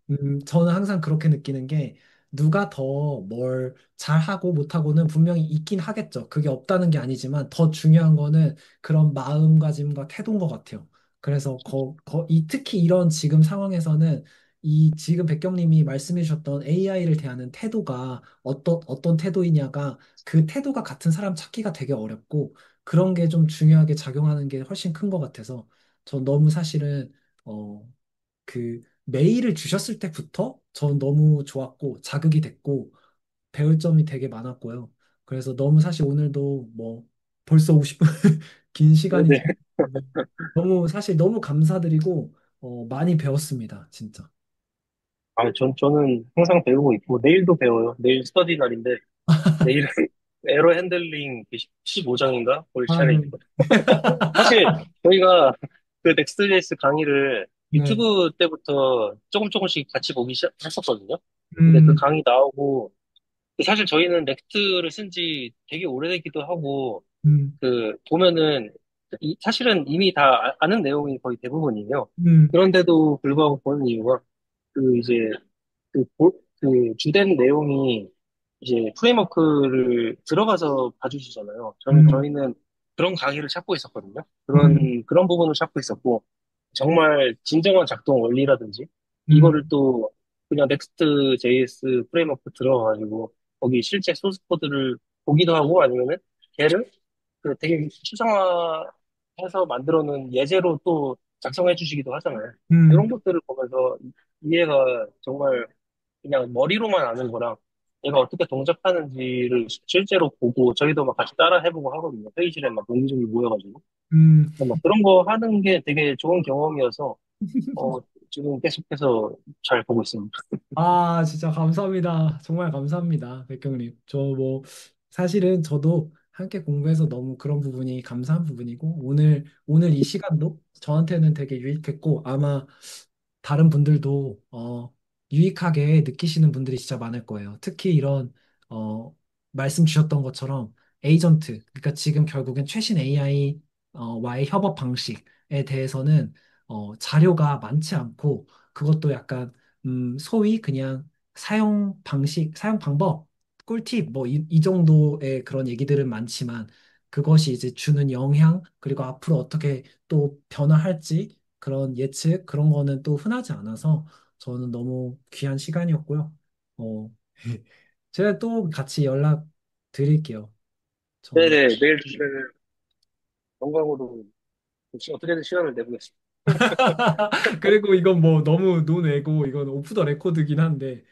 저는 항상 그렇게 느끼는 게, 누가 더 뭘 잘하고 못하고는 분명히 있긴 하겠죠. 그게 없다는 게 아니지만, 더 중요한 거는 그런 마음가짐과 태도인 것 같아요. 그래서, 특히 이런 지금 상황에서는, 이 지금 백경님이 말씀해 주셨던 AI를 대하는 태도가 어떤 태도이냐가 그 태도가 같은 사람 찾기가 되게 어렵고 그런 게 좀 중요하게 작용하는 게 훨씬 큰 것 같아서 전 너무 사실은 어, 그 메일을 주셨을 때부터 전 너무 좋았고 자극이 됐고 배울 점이 되게 많았고요. 그래서 너무 사실 오늘도 뭐 벌써 50분 긴 네네. 시간이지만 네. 너무 사실 너무 감사드리고 많이 배웠습니다. 진짜. 저는 항상 배우고 있고 내일도 배워요. 내일 스터디 날인데 내일은 에러 핸들링 15장인가 볼 아, 네. 시간이거든요. 사실 저희가 그 넥스트JS 강의를 네. 유튜브 때부터 조금씩 같이 보기 시작했었거든요. 근데 그 음, 강의 나오고 사실 저희는 넥스트를 쓴 지 되게 오래되기도 하고 음, 그 보면은 사실은 이미 다 아는 내용이 거의 대부분이에요. 음, 그런데도 불구하고 보는 이유가 그 이제 그 주된 내용이 이제 프레임워크를 들어가서 봐주시잖아요. 음, 저희는 그런 강의를 찾고 있었거든요. 음, 그런 부분을 찾고 있었고, 정말 진정한 작동 원리라든지, 이거를 음, 또 그냥 넥스트 JS 프레임워크 들어가가지고, 거기 실제 소스 코드를 보기도 하고, 아니면은 걔를 그 되게 추상화해서 만들어 놓은 예제로 또 작성해 주시기도 하잖아요. 이런 음. 것들을 보면서 이해가 정말 그냥 머리로만 아는 거랑 얘가 어떻게 동작하는지를 실제로 보고 저희도 막 같이 따라 해보고 하거든요. 회의실에 막 논의정이 모여가지고. 음. 근데 막 그런 거 하는 게 되게 좋은 경험이어서 지금 계속해서 잘 보고 있습니다. 아, 진짜 감사합니다. 정말 감사합니다. 백경님. 사실은 저도 함께 공부해서 너무 그런 부분이 감사한 부분이고, 오늘 이 시간도 저한테는 되게 유익했고, 아마 다른 분들도, 유익하게 느끼시는 분들이 진짜 많을 거예요. 특히 이런, 어, 말씀 주셨던 것처럼 에이전트, 그러니까 지금 결국엔 최신 AI, 와의 협업 방식에 대해서는, 자료가 많지 않고, 그것도 약간 소위 그냥 사용 방법, 꿀팁, 뭐, 이 정도의 그런 얘기들은 많지만, 그것이 이제 주는 영향, 그리고 앞으로 어떻게 또 변화할지, 그런 예측, 그런 거는 또 흔하지 않아서, 저는 너무 귀한 시간이었고요. 어, 제가 또 같이 연락 드릴게요. 저는. 네네, 내일 주시면 영광으로 어떻게든 시간을 내보겠습니다. 그리고 이건 뭐 너무 논외고, 이건 오프 더 레코드긴 한데,